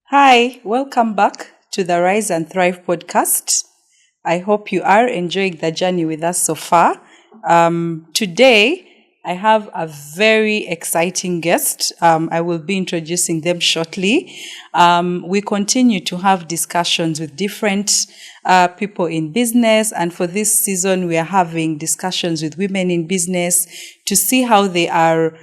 Hi, welcome back to the Rise and Thrive podcast. I hope you are enjoying the journey with us so far. Today, I have a very exciting guest. I will be introducing them shortly. We continue to have discussions with different people in business. And for this season, we are having discussions with women in business to see how they are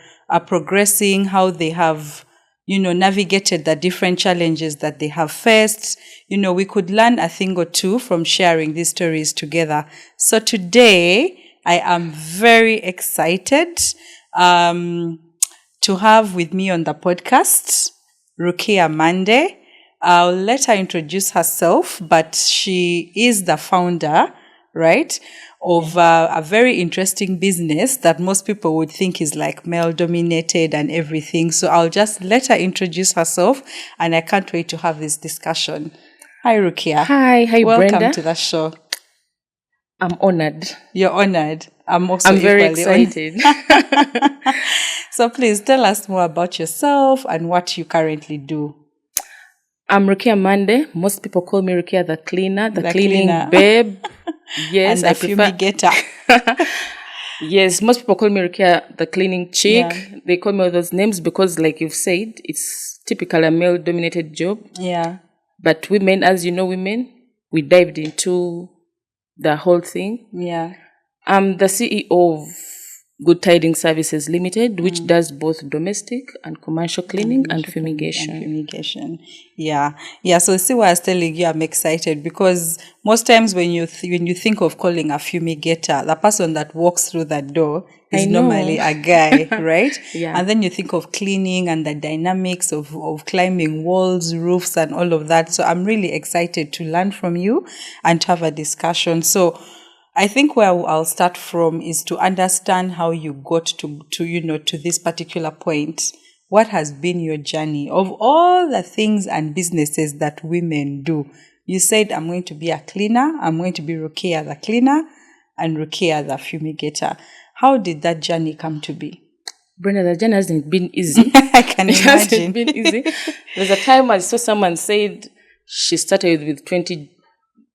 progressing, how they have navigated the different challenges that they have faced. We could learn a thing or two from sharing these stories together. So today, I am very excited to have with me on the podcast Rukia Mande. I'll let her introduce herself, but she is the founder, right, of a very interesting business that most people would think is like male-dominated and everything. So I'll just let her introduce herself, and I can't wait to have this discussion. Hi, Rukia. Hi, Welcome Brenda. to the show. I'm honored. You're honored. I'm very excited. So please tell us more about yourself and what you currently do. I'm Rukia Mande. Most people call me Rukia the cleaner, the cleaning babe. Yes, and the fumigator. Yes, most people call me Rukia the cleaning chick. Yeah. They call me all those names because, like you've said, it's typically a male-dominated job. Yeah. But women, as you know, we dived into the whole thing. Yeah. I'm the CEO of Good Tidings Services Limited, which does both domestic and commercial cleaning and fumigation. Yeah. So see what I was telling you, I'm excited because most times when you think of calling a fumigator, the person that walks through that door is normally a guy, right? Yeah. And then you think of cleaning and the dynamics of climbing walls, roofs, and all of that. So I'm really excited to learn from you and to have a discussion. So I think where I'll start from is to understand how you got to this particular point. What has been your journey of all the things and businesses that women do? You said, I'm going to be a cleaner. I'm going to be Rukia the cleaner and Rukia the fumigator. How did that journey come to be? Brenda, the journey hasn't been easy. I can imagine. It hasn't been easy. There's a time I saw someone said she started with 20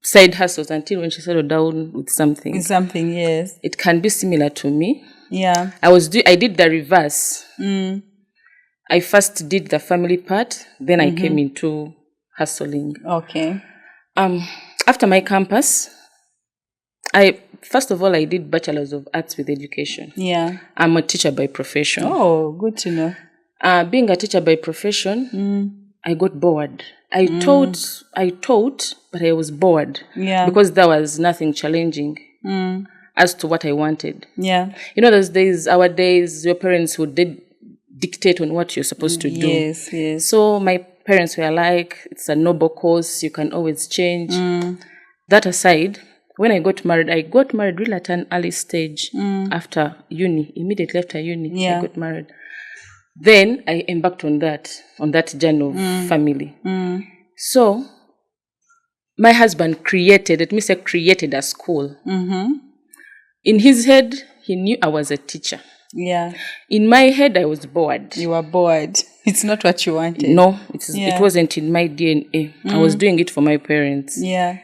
side hustles until when she settled down with something. Something, yes. It can be similar to me. Yeah. I did the reverse. I first did the family part, then I came into hustling. Okay. After my campus, first of all, I did Bachelor's of Arts with Education. Yeah. I'm a teacher by profession. Oh, good to know. Being a teacher by profession, I got bored. I taught, but I was bored. Yeah. Because there was nothing challenging as to what I wanted. Yeah. Those days, our days, your parents would dictate on what you're supposed to do. Yes. So my parents were like, it's a noble course, you can always change. That aside, when I got married really at an early stage after uni, immediately after uni, yeah. I got married. Then I embarked on that journey of family. So my husband created a school. In his head, he knew I was a teacher. Yeah. In my head, I was bored. You were bored. It's not what you wanted. No, it wasn't in my DNA. I was doing it for my parents. Yeah.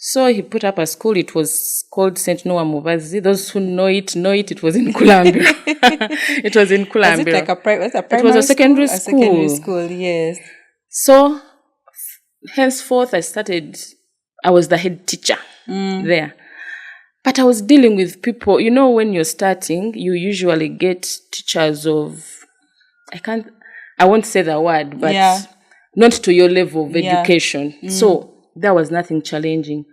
So he put up a school. It was called St. Noah Mubazi. Those who know it. It was in Kulambiro. It was in Kulambiro. Was it like a primary It was a secondary school. A secondary school, yes. So, henceforth, I was the head teacher there. But I was dealing with people. When you're starting, you usually get teachers of, I won't say the word, but not to your level of education. So, there was nothing challenging.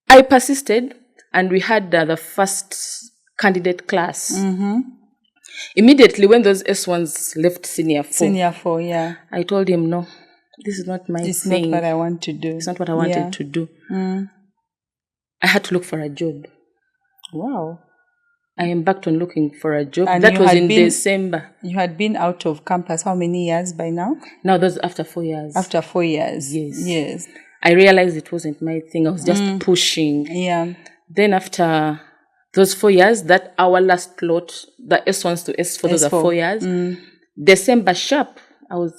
I persisted, and we had the first candidate class. Immediately when those S1s left Senior 4, yeah. I told him, no, this is not my thing. It's not what I want to do. It's not what I wanted to do. I had to look for a job. Wow. I embarked on looking for a job. And that was in December. You had been out of campus how many years by now? Now, that's after 4 years. After 4 years? Yes. I realized it wasn't my thing. I was just pushing. Yeah. Then after those 4 years, that our last lot, the S1s to S4, those are 4 years. December sharp,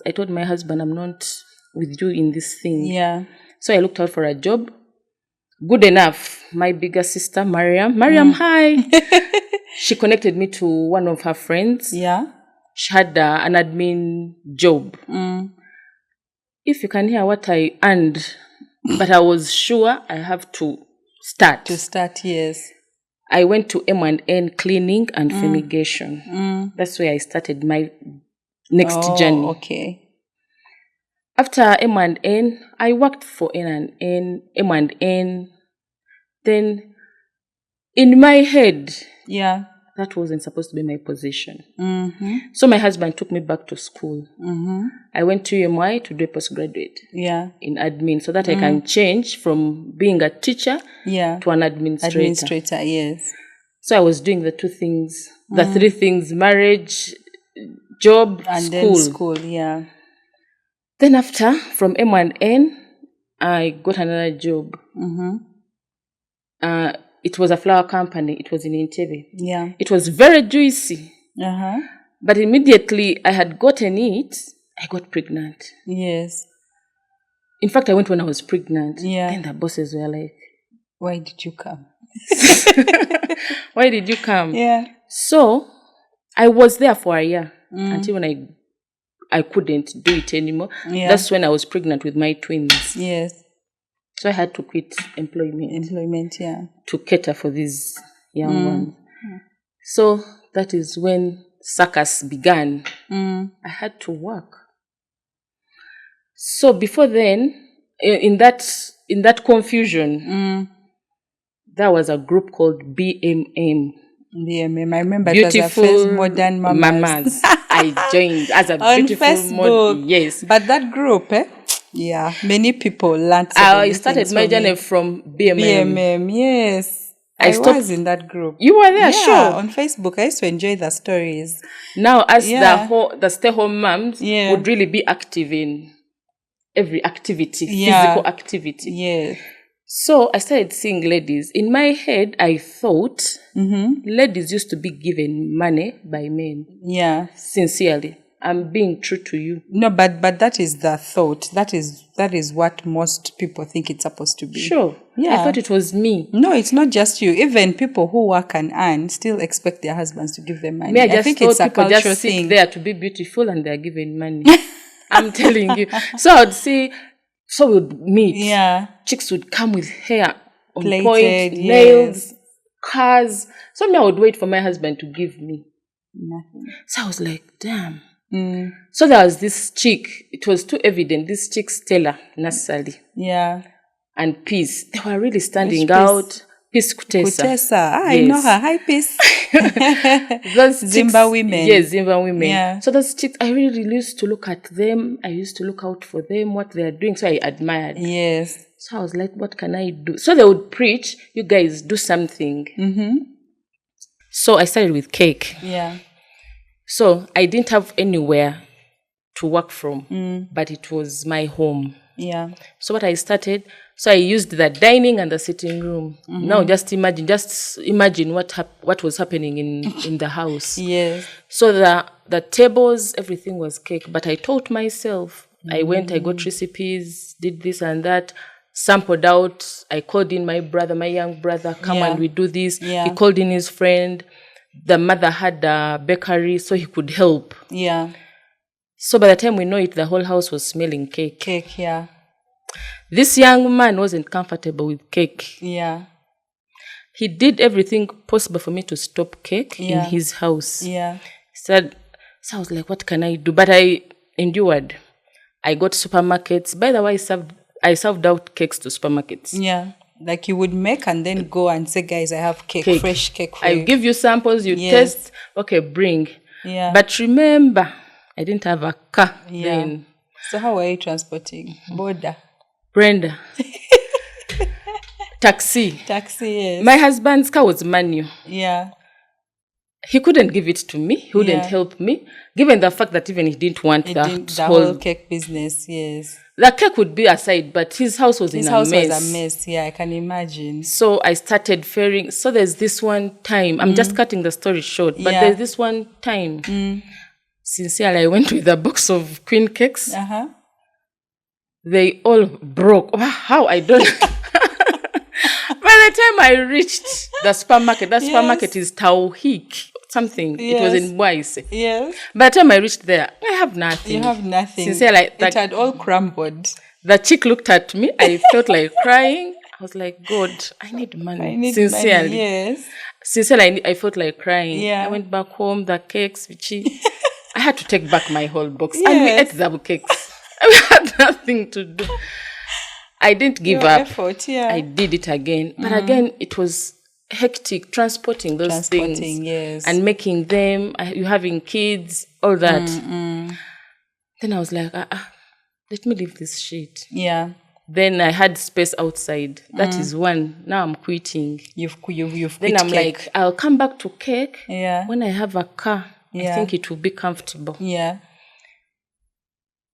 I told my husband, I'm not with you in this thing. Yeah. So I looked out for a job. Good enough. My bigger sister, Mariam, hi. She connected me to one of her friends. Yeah. She had an admin job. If you can hear what I earned, but I was sure I have to start. To start, yes. I went to M&N cleaning and fumigation. That's where I started my next journey. Okay. After M&N, I worked for M&N. Then, in my head, yeah, that wasn't supposed to be my position. So my husband took me back to school. I went to UMY to do a postgraduate in admin, so that I can change from being a teacher to an administrator. Administrator, yes. So I was doing the 2 things, the 3 things: marriage, job, and school. Then school, yeah. Then after, from M&N, I got another job. It was a flower company. It was in Entebbe. Yeah. It was very juicy. But immediately I had gotten it, I got pregnant. Yes. In fact, I went when I was pregnant. Yeah. Then the bosses were like, why did you come? Why did you come? Yeah. So I was there for a year until when I couldn't do it anymore. Yeah. That's when I was pregnant with my twins. Yes. So I had to quit employment. Yeah. To cater for these young ones. So that is when circus began. I had to work. So before then, in that confusion, there was a group called BMM. BMM. I remember Beautiful it was a first modern mamas. I joined as a on beautiful Facebook. Yes. But that group, yeah, many people learned. I started my journey from BMM. BMM, yes. I was in that group. You were there, yeah, sure. On Facebook, I used to enjoy the stories. Now, as the stay-home moms would really be active in every activity, physical activity. Yes. So I started seeing ladies. In my head, I thought ladies used to be given money by men. Yeah. Sincerely. I'm being true to you. No, but that is the thought. That is what most people think it's supposed to be. Sure. Yeah. I thought it was me. No, it's not just you. Even people who work and earn still expect their husbands to give them money. I think it's a cultural thing. There to be beautiful and they're given money. I'm telling you. So I would see, so we'd meet. Yeah. Chicks would come with hair on plated, point, nails, cars. So I would wait for my husband to give me nothing. So I was like, damn. So there was this chick, it was too evident, this chick Stella Nassali. Yeah. And Peace. They were really standing out. Peace Kutesa. Kutesa. I know her. Hi, Peace. Those Zimba women. Yes, Zimba women. Yeah. So those chicks, I really used to look at them. I used to look out for them, what they are doing. So I admired. Yes. So I was like, what can I do? So they would preach, you guys do something. So I started with cake. Yeah. So I didn't have anywhere to work from, but it was my home. Yeah. So what I started, so I used the dining and the sitting room. Now just imagine what was happening in the house. Yes. So the tables, everything was cake, but I taught myself. I went, I got recipes, did this and that, sampled out. I called in my young brother, come and we do this. Yeah. He called in his friend. The mother had a bakery, so he could help. Yeah. So by the time we know it, the whole house was smelling cake. Cake, yeah. This young man wasn't comfortable with cake. Yeah. He did everything possible for me to stop cake in his house. Yeah. So I was like, what can I do? But I endured. I got supermarkets. By the way, I served out cakes to supermarkets. Yeah. Like you would make and then go and say, guys, I have cake. Fresh cake for you. I give you samples, you test. Okay, bring. Yeah. But remember, I didn't have a car then. So how were you transporting? Border. Brenda. Taxi. Taxi, yes. My husband's car was manual. Yeah. he couldn't give it to me. He wouldn't Yeah. help me, given the fact that even he didn't want The whole cake business, yes. The cake would be aside, but his house was His in house a mess. was a mess. Yeah, I can imagine. So I started fearing. So there's this one time, I'm just cutting the story short, but Yeah. there's this one time, sincerely, I went with a box of queen cakes. Uh-huh. They all broke. How? I don't By the time I reached the supermarket, that supermarket is Tauhik, something. Yes. It was in Boise. Yes. By the time I reached there, I have nothing. You have nothing. Sincerely, it had all crumbled. The chick looked at me. I felt like crying. I was like, God, I need money. I need Sincerely. money, yes. Sincerely, I felt like crying. Yeah. I went back home, the cakes, I had to take back my whole box. Yes. And we ate the cakes. We had nothing to do. I didn't give up. Effort, yeah. I did it again. But again, it was hectic transporting those things. Yes. And making them, you having kids, all that. Then I was like, let me leave this shit. Yeah. Then I had space outside. That is one. Now I'm quitting. You've quit Then I'm cake. like, I'll come back to cake when I have a car. Yeah. I think it will be comfortable. Yeah.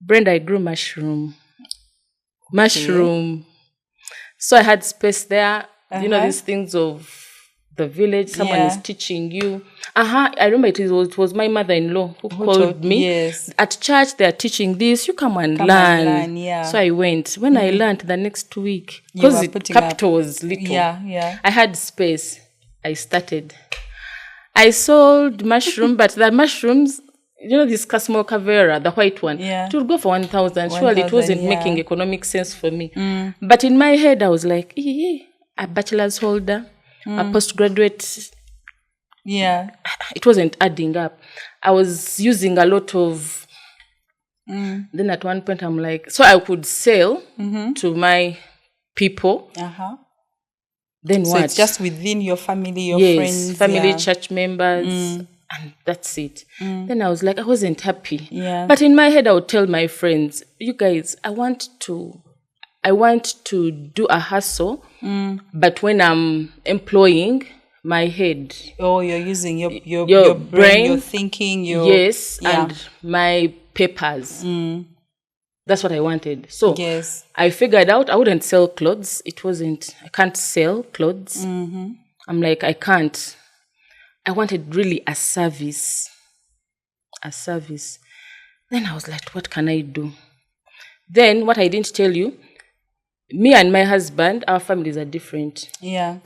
Brenda, I grew mushroom. So I had space there. You know, these things of the village. Someone is teaching you. I remember it was my mother-in-law who called me. Yes. At church, they're teaching this. You come and learn. Yeah. So I went. When I learned the next week, because capital was little. Yeah. I had space. I started. I sold mushroom, but the mushrooms, you know, this Casmo Cavera, the white one, it would go for 1,000. Surely it wasn't making economic sense for me. But in my head, I was like, a bachelor's holder, a postgraduate. Yeah. It wasn't adding up. I was using a lot of. Then at one point, I'm like, so I could sell to my people. Then so what? It's just within your family, your friends. Family, church members, and that's it. Then I was like, I wasn't happy. Yeah. But in my head, I would tell my friends, you guys, I want to do a hustle, but when I'm employing my head. Oh, you're using your brain, your thinking, and my papers. That's what I wanted. So I figured out I wouldn't sell clothes. I can't sell clothes. I'm like, I can't. I wanted really a service. Then I was like, what can I do? Then what I didn't tell you, me and my husband, our families are different. Yeah.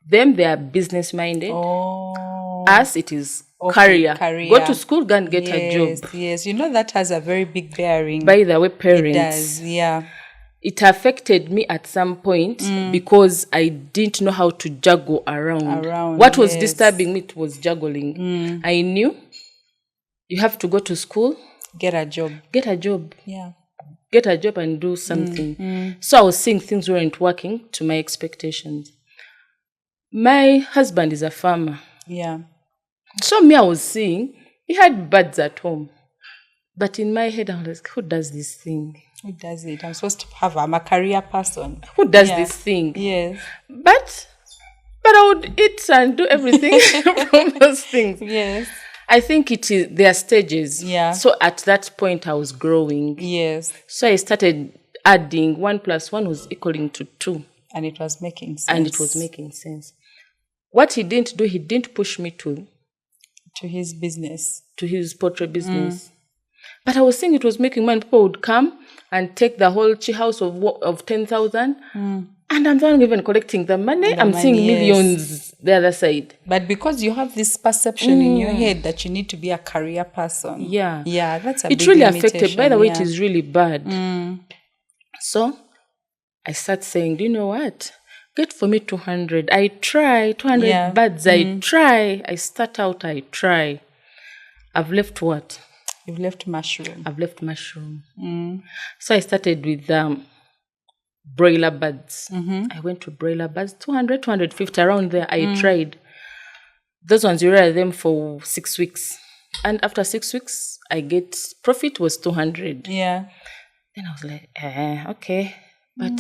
Them, they are business minded. Oh. Us, it is career. Go to school, go and get a job. Yes, you know that has a very big bearing. By the way, parents. It does, yeah. It affected me at some point because I didn't know how to juggle around. What was disturbing me was juggling. I knew you have to go to school. Get a job. Yeah. Get a job and do something. So I was seeing things weren't working to my expectations. My husband is a farmer. Yeah. So I was seeing, he had birds at home. But in my head, I was like, who does this thing? Who does it? I'm a career person. Who does this thing? Yes. But I would eat and do everything from those things. Yes. I think there are stages. Yeah. So at that point, I was growing. Yes. So I started adding 1 + 1 was equaling to 2. And it was making sense. What he didn't do, he didn't push me to his business. To his pottery business. But I was saying it was making money. People would come and take the whole house of 10,000. And I'm not even collecting the money. I'm seeing millions the other side. But because you have this perception in your head that you need to be a career person. Yeah. Yeah, that's a big really limitation. Affected. By the way, it is really bad. So I start saying, do you know what? Get for me 200. I try. 200 birds. I try. I start out. I try. I've left what? You've left mushroom. I've left mushroom. So I started with broiler birds. I went to broiler birds. 200, 250 around there. I tried. Those ones, you rear them for 6 weeks. And after 6 weeks, I get profit was 200. Yeah. Then I was like, okay. But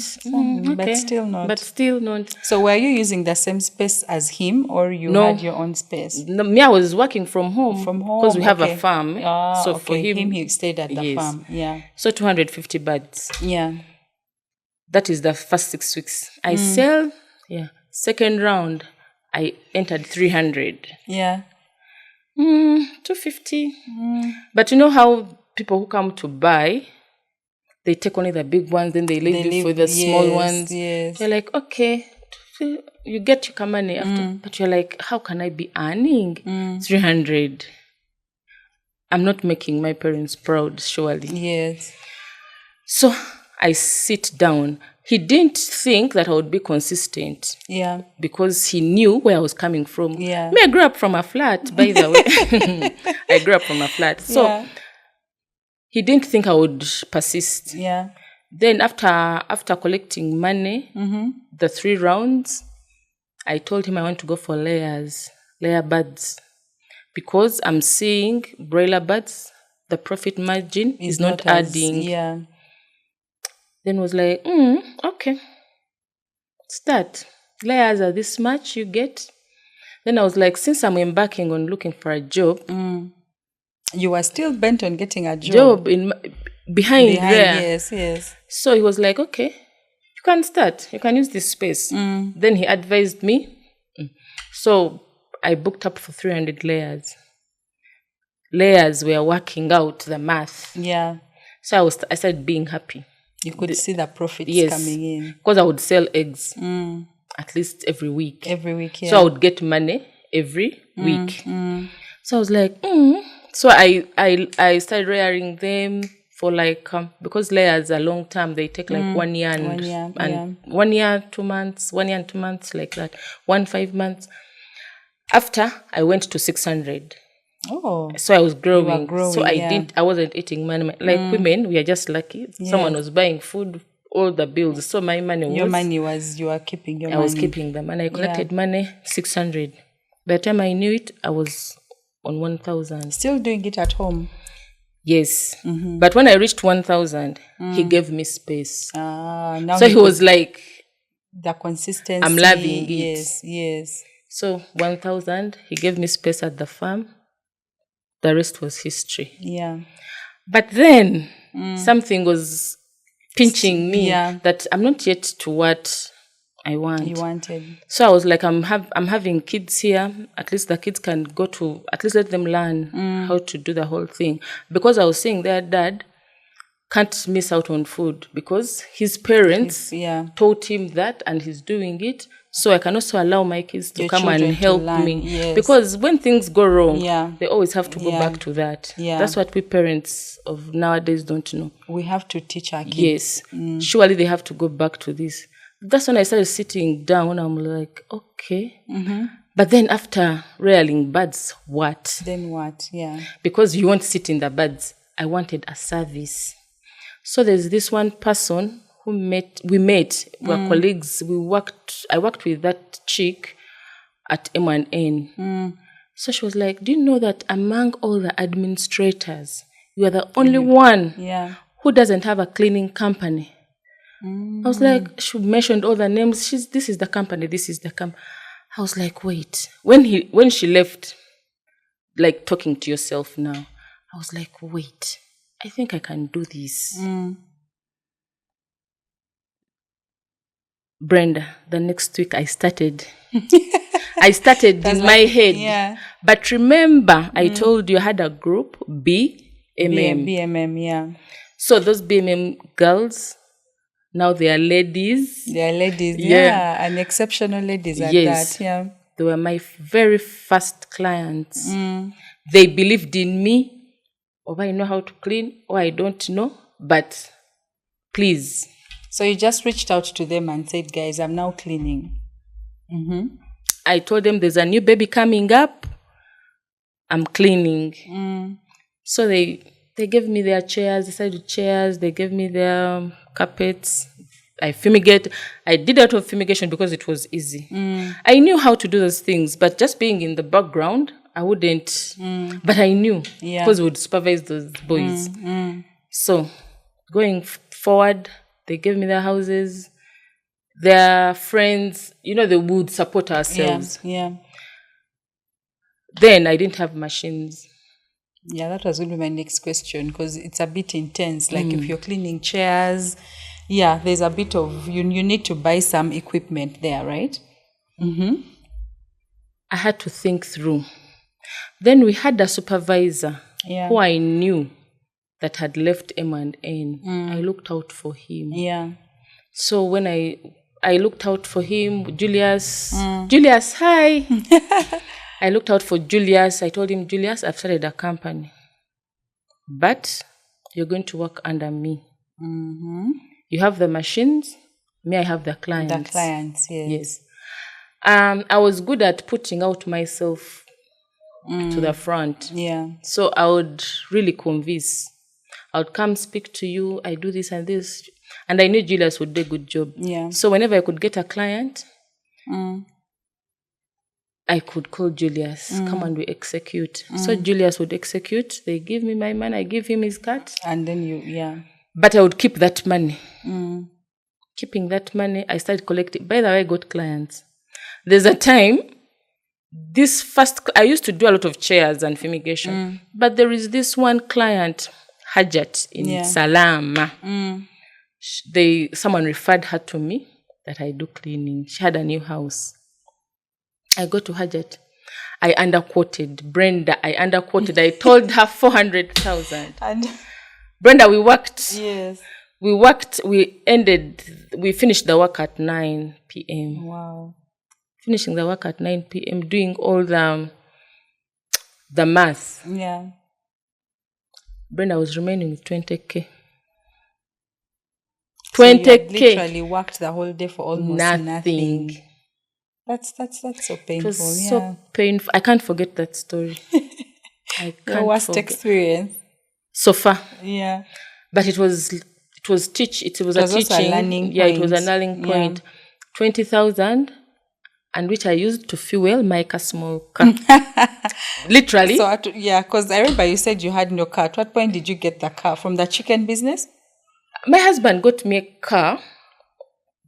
But still not. But still not. So were you using the same space as him, or you had your own space? No, me, I was working from home. From home, because we have a farm. So for him, he stayed at the farm. Yeah. So 250 birds. Yeah. That is the first 6 weeks. I sell. Yeah. Second round, I entered 300. Yeah. 250. But you know how people who come to buy, they take only the big ones, then they leave you for the small ones. Yes. You're like, okay, you get your money after. But you're like, how can I be earning 300? I'm not making my parents proud, surely. Yes. So I sit down. He didn't think that I would be consistent. Yeah. Because he knew where I was coming from. Yeah. Me, I grew up from a flat, by the way. I grew up from a flat. So he didn't think I would persist. Yeah. Then after collecting money, the 3 rounds, I told him I want to go for layer birds. Because I'm seeing broiler birds, the profit margin is not adding. Yeah. Then was like, okay. Start. Layers are this much you get. Then I was like, since I'm embarking on looking for a job. You were still bent on getting a job. Behind there. Yes. So he was like, okay, you can start. You can use this space. Then he advised me. So I booked up for 300 layers. Layers were working out the math. Yeah. So I started being happy. You could see the profits coming in. Because I would sell eggs at least every week. Yeah. So I would get money every week. So I was like, So I started rearing them for like, because layers are long term, they take like 1 year and 1 year, 2 months, 1 year and 2 months, like that. 5 months. After, I went to 600. Oh. So I was growing. You were growing, so I wasn't eating money. Like women, we are just lucky. Yes. Someone was buying food, all the bills. So my money was... Your money was, you were keeping your money. I was keeping the money. I collected money, 600. By the time I knew it, I was on 1,000. Still doing it at home? Yes. But when I reached 1,000, he gave me space. Now so he was like... The consistency. I'm loving it. Yes. So 1,000, he gave me space at the farm. The rest was history. Yeah. But then something was pinching me that I'm not yet to what I want. You wanted. So I was like, I'm having kids here. At least the kids can go to, at least let them learn how to do the whole thing. Because I was saying their dad can't miss out on food because his parents taught him that and he's doing it. So I can also allow my kids to come and help me. Yes. Because when things go wrong, they always have to go back to that. Yeah. That's what we parents of nowadays don't know. We have to teach our kids. Yes. Surely they have to go back to this. That's when I started sitting down. I'm like, okay. But then after rearing birds, what? Then what? Yeah. Because you won't sit in the birds. I wanted a service. So there's this one person we met, we were colleagues. I worked with that chick at M1N. So she was like, do you know that among all the administrators, you are the only one who doesn't have a cleaning company? I was like, she mentioned all the names. This is the company, this is the company. I was like, wait. When she left, like talking to yourself now, I was like, wait, I think I can do this. Brenda, the next week I started. I started in my head. Yeah. But remember, I told you I had a group, BMM. BMM, yeah. So those BMM girls, now they are ladies. They are ladies, yeah. And exceptional ladies at that, yeah. They were my very first clients. They believed in me. Or I know how to clean, or I don't know. But please. So you just reached out to them and said, guys, I'm now cleaning. I told them there's a new baby coming up. I'm cleaning. So they gave me their chairs, decided chairs. They gave me their carpets. I fumigate. I did out of fumigation because it was easy. I knew how to do those things, but just being in the background, I wouldn't. But I knew because we would supervise those boys. So going forward, They gave me their houses, their friends, they would support ourselves. Yeah. Then I didn't have machines. Yeah, that was going to be my next question, because it's a bit intense. Like if you're cleaning chairs, there's a bit of, you need to buy some equipment there, right? I had to think through. Then we had a supervisor who I knew that had left M&N. I looked out for him. Yeah. So when I looked out for him, Julius, hi. I looked out for Julius. I told him, Julius, I've started a company, but you're going to work under me. You have the machines, me, I have the clients. The clients, yes. I was good at putting out myself to the front. Yeah. So I would really convince. I would come speak to you. I do this and this. And I knew Julius would do a good job. Yeah. So whenever I could get a client, I could call Julius, come and we execute. So Julius would execute. They give me my money. I give him his cut. And then But I would keep that money. Keeping that money, I started collecting. By the way, I got clients. There's a time, I used to do a lot of chairs and fumigation. But there is this one client, Hajat, in Salama. Someone referred her to me that I do cleaning. She had a new house. I go to Hajat. I underquoted Brenda. I told her 400,000. And Brenda, we worked. Yes. We finished the work at 9 p.m. Wow. Finishing the work at 9 p.m., doing all the math. Yeah. Brenda was remaining with 20K. So you literally worked the whole day for almost nothing. That's so painful. It was so painful. I can't forget that story. Your worst experience so far. Yeah. But it was a teaching. It was a learning point. It was a learning point. 20,000, and which I used to fuel my small car. Literally. So because I remember you said you had no car. At what point did you get the car? From the chicken business? My husband got me a car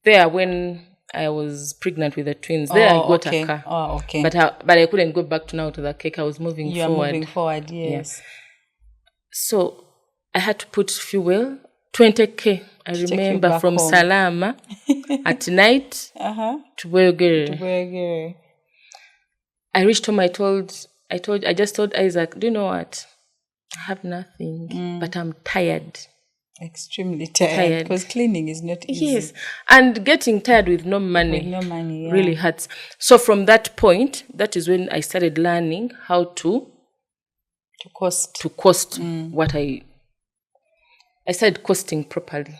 there when I was pregnant with the twins. There I got a car. Oh, okay. But I couldn't go back to the cake. I was moving forward. You are moving forward, yes. So I had to put fuel, 20K. I remember from home. Salama at night to Bwegere. I reached home. I just told Isaac, do you know what? I have nothing, but I'm tired. Extremely tired. Because cleaning is not easy. Yes. And getting tired with no money really hurts. So from that point, that is when I started learning how to cost what I started costing properly.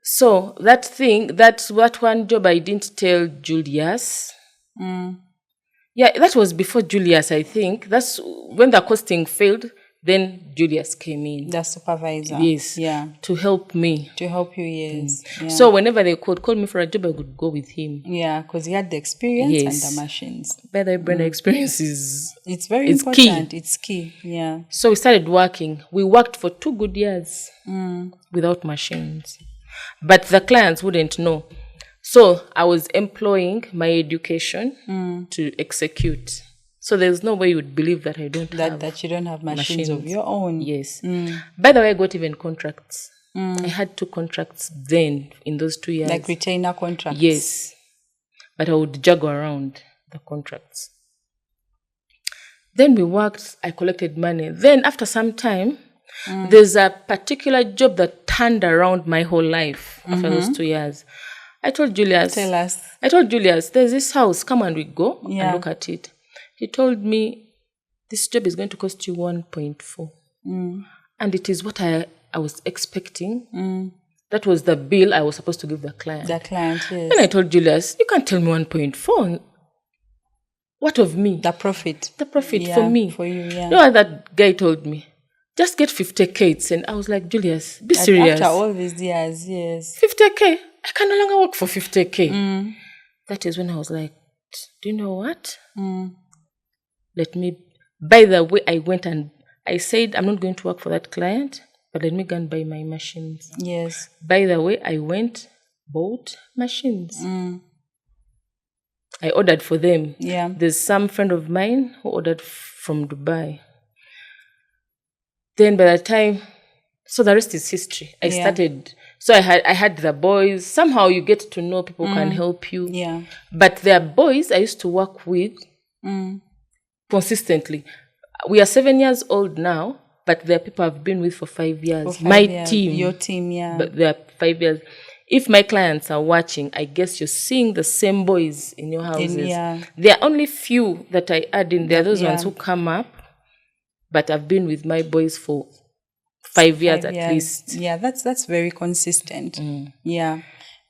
So that one job I didn't tell Julius. Yeah, that was before Julius, I think. That's when the costing failed. Then Julius came in. The supervisor. Yes. Yeah. To help me. To help you, yes. Yeah. So whenever they could call me for a job, I would go with him. Yeah, because he had the experience and the machines. By the way, Brenda, experience is... It's very important. It's key. Yeah. So we started working. We worked for 2 good years without machines. But the clients wouldn't know. So I was employing my education to execute. So there's no way you would believe that I don't have that you don't have machines of your own. Yes. By the way, I got even contracts. I had 2 contracts then in those 2 years. Like retainer contracts? Yes. But I would juggle around the contracts. Then we worked, I collected money. Then after some time, there's a particular job that turned around my whole life after those 2 years. I told Julius. Tell us. I told Julius, there's this house, come and we go and look at it. He told me, this job is going to cost you 1.4. And it is what I was expecting. That was the bill I was supposed to give the client. The client, yes. Then I told Julius, you can't tell me 1.4. What of me? The profit. The profit for me. For you, yeah. You know what that guy told me? Just get 50K. And I was like, Julius, be serious. After all these years, yes. 50K? I can no longer work for 50K. That is when I was like, do you know what? By the way, I went and I said, I'm not going to work for that client, but let me go and buy my machines. Yes. By the way, I bought machines. I ordered for them. Yeah. There's some friend of mine who ordered from Dubai. Then by the time, so the rest is history. I started, so I had the boys. Somehow you get to know people can help you. Yeah. But there are boys I used to work with consistently. We are 7 years old now, but there are people I've been with for 5 years. Team. Your team, yeah. But they are 5 years. If my clients are watching, I guess you're seeing the same boys in your houses. There are only few that I add in. There are those ones who come up, but I've been with my boys for 5 years at least. Yeah, that's very consistent. Yeah,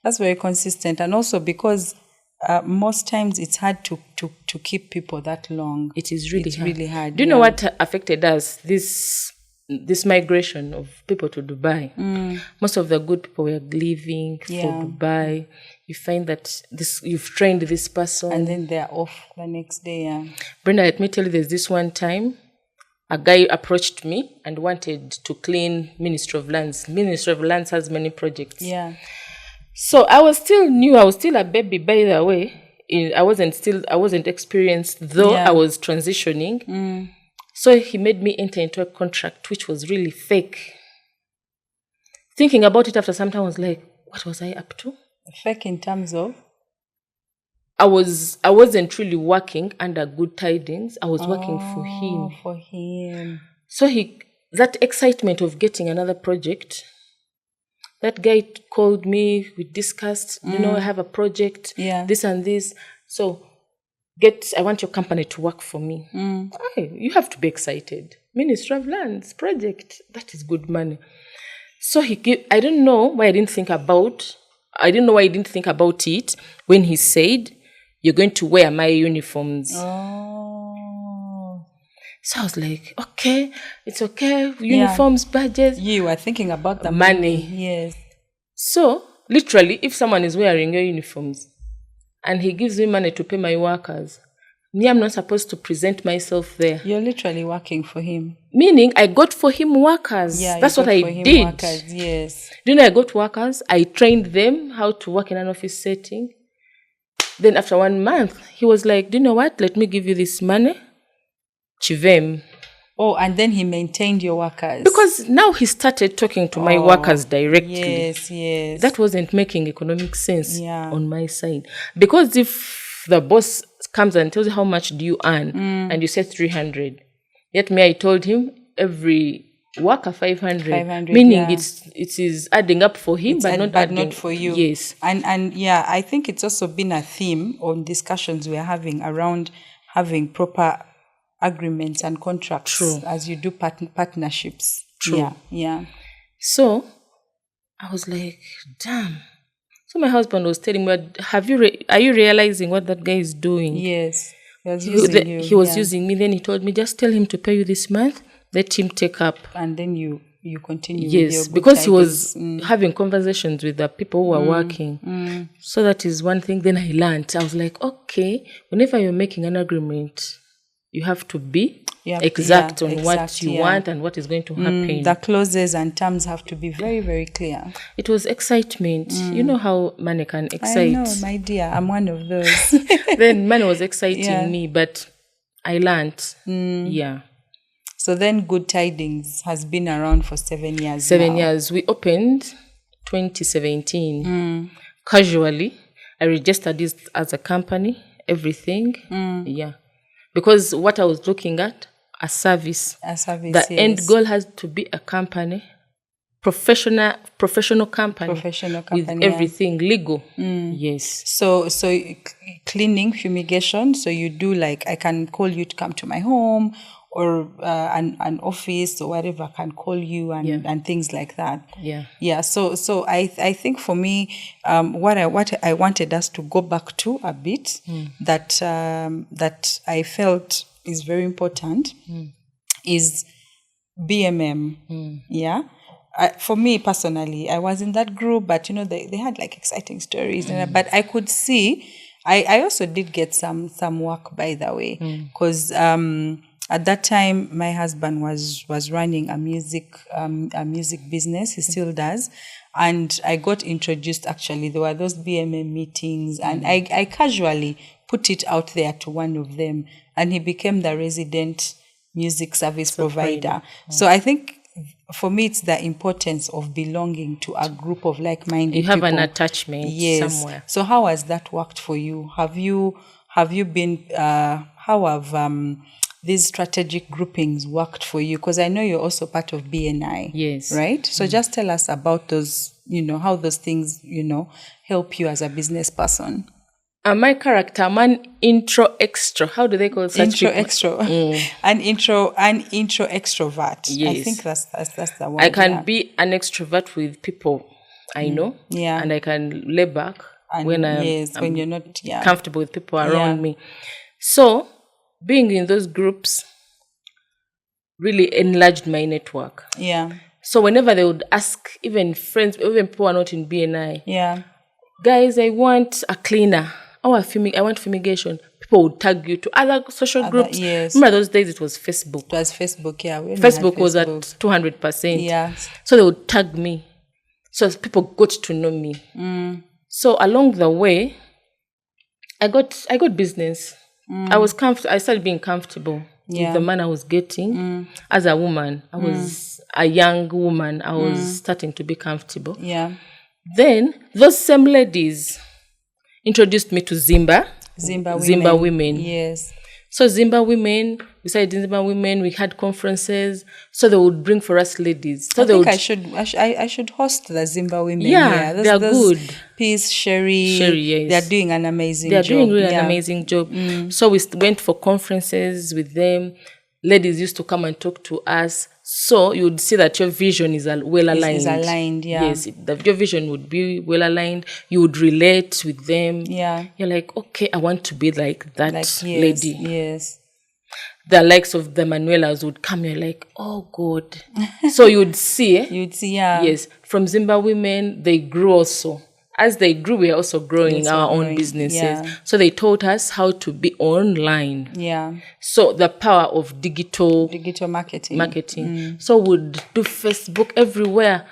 that's very consistent. And also because most times it's hard to keep people that long. It is really hard. Really hard. Do you know what affected us? This migration of people to Dubai. Most of the good people were leaving for Dubai. You find that you've trained this person, and then they're off the next day. Yeah. Brenda, let me tell you, there's this one time a guy approached me and wanted to clean Ministry of Lands. Ministry of Lands has many projects. Yeah. So I was still new. I was still a baby, by the way. I wasn't experienced, though I was transitioning. So he made me enter into a contract which was really fake. Thinking about it after some time, I was like, what was I up to? Fake in terms of? I wasn't really working under Good Tidings. I was working for him. For him. So that excitement of getting another project, that guy called me, we discussed, I have a project, this and this. So I want your company to work for me. Hey, you have to be excited. Ministry of Lands project, that is good money. So I don't know why I didn't think about it when he said, you're going to wear my uniforms. Oh. So I was like, okay, it's okay. Uniforms, badges. You were thinking about the money. Yes. So, literally, if someone is wearing your uniforms and he gives me money to pay my workers, me, I'm not supposed to present myself there. You're literally working for him. Meaning, I got for him workers. Yeah, that's what I did. Workers, yes. Do you know, I got workers. I trained them how to work in an office setting. Then after 1 month, he was like, do you know what? Let me give you this money. Chivem. Oh, and then he maintained your workers. Because now he started talking to my workers directly. Yes. That wasn't making economic sense on my side. Because if the boss comes and tells you how much do you earn, and you say 300, yet me, I told him every worker 500, meaning it is adding up for him, but not for you. Yes. And I think it's also been a theme on discussions we're having around having proper agreements and contracts as you do partnerships. True. Yeah. So I was like, damn. So my husband was telling me, are you realizing what that guy is doing? Yes. He was using you. He was using me. Then he told me, just tell him to pay you this month. Let him take up. And then you continue. Yes, with your because he was having conversations with the people who were working. So that is one thing. Then I learned. I was like, okay, whenever you're making an agreement, you have to be exact on what you want and what is going to happen. The clauses and terms have to be very, very clear. It was excitement. You know how money can excite. I know, my dear. I'm one of those. Then money was exciting me, but I learned. Yeah. So then Good Tidings has been around for 7 years 7 years. We opened 2017. Casually, I registered this as a company, everything. Yeah. Because what I was looking at, a service. The end goal has to be a company, professional company. With everything legal. Yes. So cleaning, fumigation. So you do like, I can call you to come to my home, or an office or whatever can call you and things like that. Yeah. So I think for me, what I wanted us to go back to a bit that I felt is very important is BMM. Yeah. For me personally, I was in that group, but they had like exciting stories, but I could see. I also did get some work, by the way, because At that time, my husband was running a music business. He still does. And I got introduced, actually. There were those BMA meetings, and I casually put it out there to one of them, and he became the resident music service provider. So I think for me, it's the importance of belonging to a group of like-minded people. You have an attachment somewhere. So how has that worked for you? Have you been, how have these strategic groupings worked for you? Because I know you're also part of BNI. Yes. Right? So just tell us about those, how those things, help you as a business person. My character, I'm an intro extra. How do they call such intro people? Extra. An intro extrovert. Yes. I think that's the one. I can be an extrovert with people I know. Yeah. And I can lay back And when when you're not comfortable with people around me. So being in those groups really enlarged my network. Yeah. So whenever they would ask, even friends, even people who are not in BNI, guys, I want a cleaner. I want fumigation. People would tag you to other social groups. Yes. Remember those days it was Facebook. It was Facebook, yeah. Facebook was at 200%. Yeah. So they would tag me. So people got to know me. So along the way, I got business. I started being comfortable with the man I was getting. As a woman, I was a young woman. I was starting to be comfortable. Yeah. Then those same ladies introduced me to Zimba. Zimba women. Yes. So Zimba women, besides Zimba women, we had conferences. So they would bring for us ladies. So I should host the Zimba women. Yeah, they're good. Peace, Sherry, yes. They're doing an amazing job. They're doing really an amazing job. So we went for conferences with them. Ladies used to come and talk to us. So you would see that your vision is well aligned. Is aligned, yeah. Yes, your vision would be well aligned. You would relate with them. Yeah. You're like, okay, I want to be like that lady. Yes. The likes of the Manuelas would come. You're like, oh God. So you'd see. Yeah. Yes. From Zimba women, they grew also. As they grew, we are also growing our own businesses. Yeah. So they taught us how to be online. Yeah. So the power of digital marketing. So we'd do Facebook everywhere.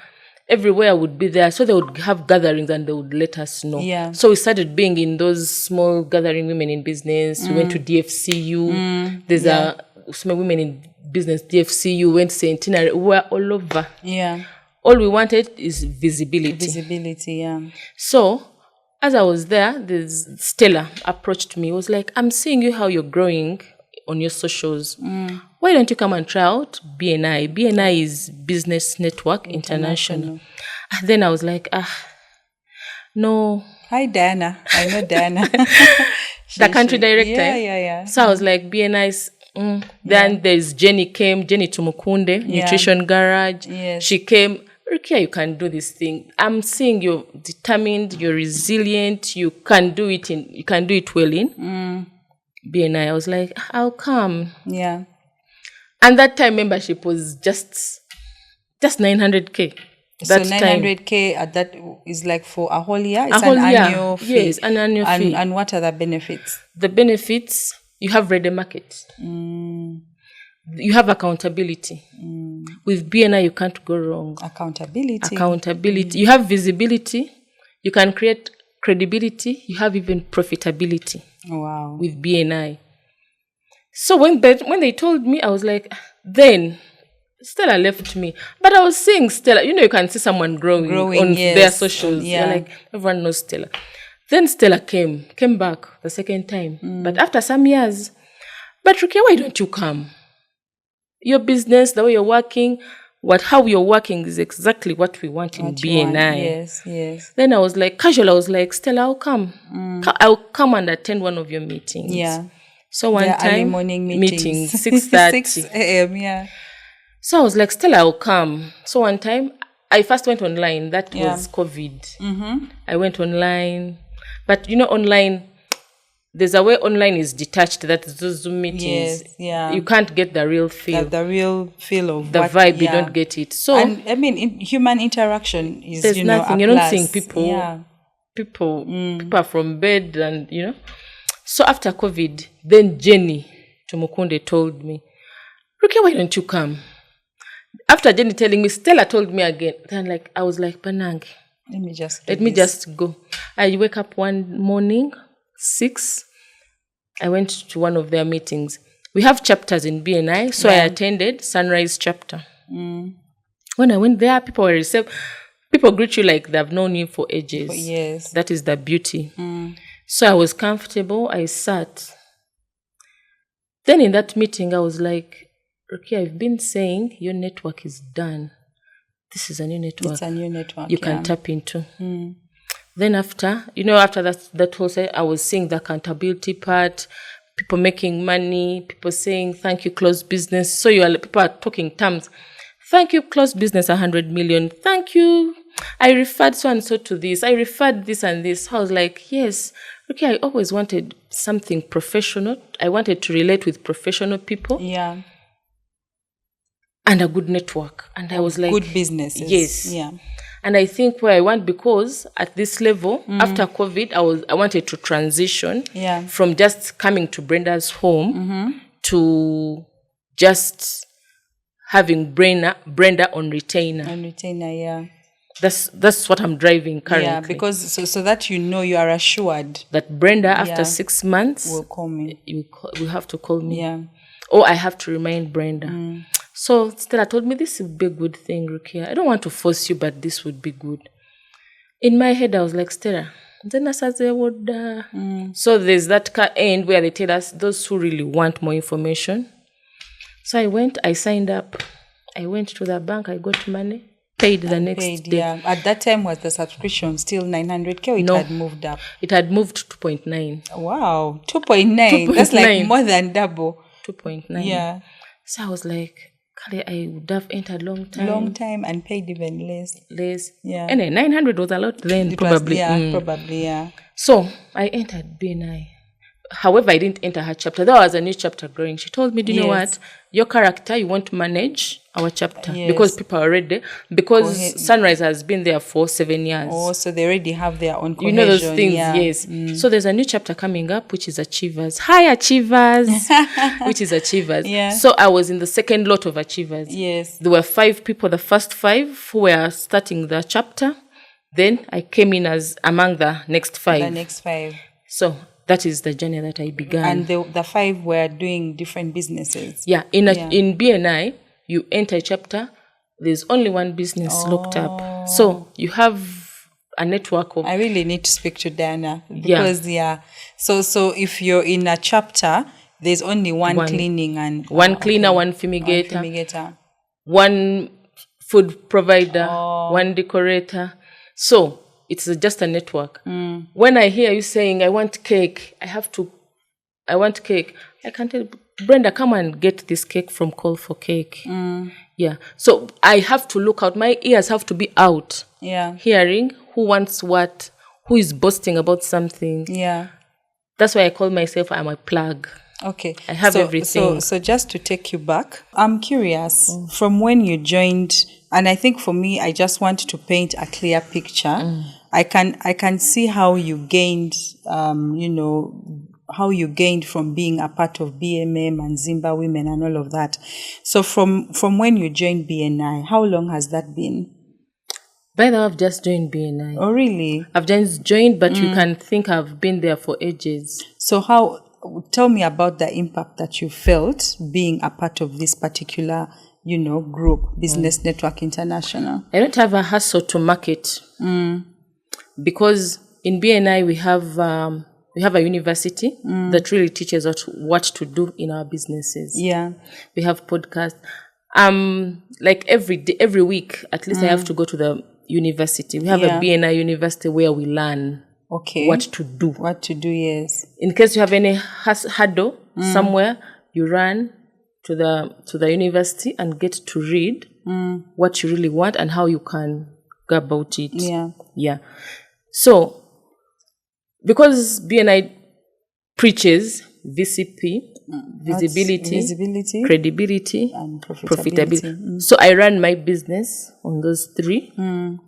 Everywhere would be there. So they would have gatherings and they would let us know. Yeah. So we started being in those small gathering women in business. We went to DFCU. There's a small women in business, DFCU, went to Centenary. We were all over. Yeah. All we wanted is visibility. Visibility, yeah. So, as I was there, Stella approached me. It was like, I'm seeing you how you're growing on your socials. Why don't you come and try out BNI? BNI is Business Network International. And then I was like, no. Hi, Diana. I know Diana. The country director. Yeah. So I was like, BNI's. Then there's Jenny Tumukunde, Nutrition Garage. Yes. She came. Rukia, you can do this thing. I'm seeing you're determined, you're resilient, you can do it well in BNI. I was like, I'll come. Yeah. And that time membership was just 900K. So 900K at that is like for a whole year? It's an annual fee. Yes, an annual fee. And what are the benefits? The benefits, you have ready market. You have accountability. With BNI, you can't go wrong. Accountability. You have visibility. You can create credibility. You have even profitability. Wow. With BNI. So when they told me, I was like, then Stella left me. But I was seeing Stella. You can see someone growing on their socials. Yeah. Like, everyone knows Stella. Then Stella came back the second time. But after some years, but Rukia, why don't you come? Your business, the way you're working, how you're working is exactly what we want in BNI. Yes. Then I was like, casual, I was like, Stella, I'll come. I'll come and attend one of your meetings. Yeah. So one time, early morning meetings. 6:30. 6 a.m., yeah. So I was like, Stella, I'll come. So one time, I first went online. That was COVID. I went online. But online, there's a way online is detached. That's those Zoom meetings. Yes, yeah. You can't get the real feel. The real feel of the vibe. You don't get it. So, and I mean, human interaction is there's nothing. You're not seeing people. Yeah. People are from bed, and So after COVID, then Jenny Tumukunde told me, Rukia, why don't you come? After Jenny telling me, Stella told me again. Then I was like, Panang, let me just go. I wake up one morning, 6. I went to one of their meetings. We have chapters in BNI, so I attended Sunrise chapter. When I went there, people were receptive. People greet you like they've known you for ages. Yes. That is the beauty. So I was comfortable. I sat. Then in that meeting, I was like, Rukia, I've been saying your network is done. This is a new network. It's a new network. You can tap into. Then after that whole say, I was seeing the accountability part, people making money, people saying, thank you, close business. So people are talking terms. Thank you, close business, 100 million. Thank you. I referred so and so to this. I referred this and this. I was like, yes. Okay, I always wanted something professional. I wanted to relate with professional people. Yeah. And a good network. And I was like... Good businesses. Yes. Yeah. And I think where I want, because at this level, after COVID, I wanted to transition from just coming to Brenda's home to just having Brenda on retainer. On retainer, yeah. That's what I'm driving currently. Yeah, because so that you are assured that Brenda, after 6 months, will call me. You have to call me. Yeah. Or I have to remind Brenda. So Stella told me this would be a good thing, Rukia. I don't want to force you, but this would be good. In my head, I was like, Stella, so there's that end where they tell us those who really want more information. So I signed up. I went to the bank, I got money, paid the next day. Yeah. At that time, was the subscription still 900K or it had moved up? It had moved to 2.9. Wow, 2.9. That's like more than double. 2.9. Yeah. So I was like, I would have entered long time and paid even less. Yeah. And 900 was a lot then, probably. Probably, yeah. So I entered BNI. However, I didn't enter her chapter. There was a new chapter growing. She told me, do you know what? Your character, you want to manage our chapter. Because people are already there. Because Sunrise has been there for 7 years. Oh, so they already have their own cohesion. You know those things, yes. So there's a new chapter coming up, which is Achievers. Hi, Achievers! Which is Achievers. Yeah. So I was in the second lot of Achievers. Yes. There were 5 people, the first 5 who were starting the chapter. Then I came in as among the next 5. The next 5. So that is the journey that I began. And the 5 were doing different businesses. Yeah. In BNI, you enter a chapter, there's only one business looked up. So you have a network of... I really need to speak to Diana. Because, So if you're in a chapter, there's only one cleaning and... One cleaner, one fumigator. One food provider, one decorator. So it's just a network. When I hear you saying, I want cake, I want cake, I can tell Brenda, come and get this cake from Call for Cake. Yeah. So I have to look out. My ears have to be out. Yeah. Hearing who wants what, who is boasting about something. Yeah. That's why I call myself, I'm a plug. Okay. I have everything. So just to take you back, I'm curious from when you joined, and I think for me, I just want to paint a clear picture. I can see how you gained, how you gained from being a part of BMM and Zimba Women and all of that. So from when you joined BNI, how long has that been? By the way, I've just joined BNI. Oh, really? I've just joined, but you can think I've been there for ages. So tell me about the impact that you felt being a part of this particular, group, Business Network International. I don't have a hustle to market. Because in BNI, we have a university that really teaches us what to do in our businesses. Yeah. We have podcasts. Like every week, at least I have to go to the university. We have a BNI university where we learn what to do. What to do, yes. In case you have any hurdle somewhere, you run to the university and get to read what you really want and how you can go about it. Yeah. Yeah. So, because BNI preaches VCP, visibility, credibility, and profitability. So I run my business on those 3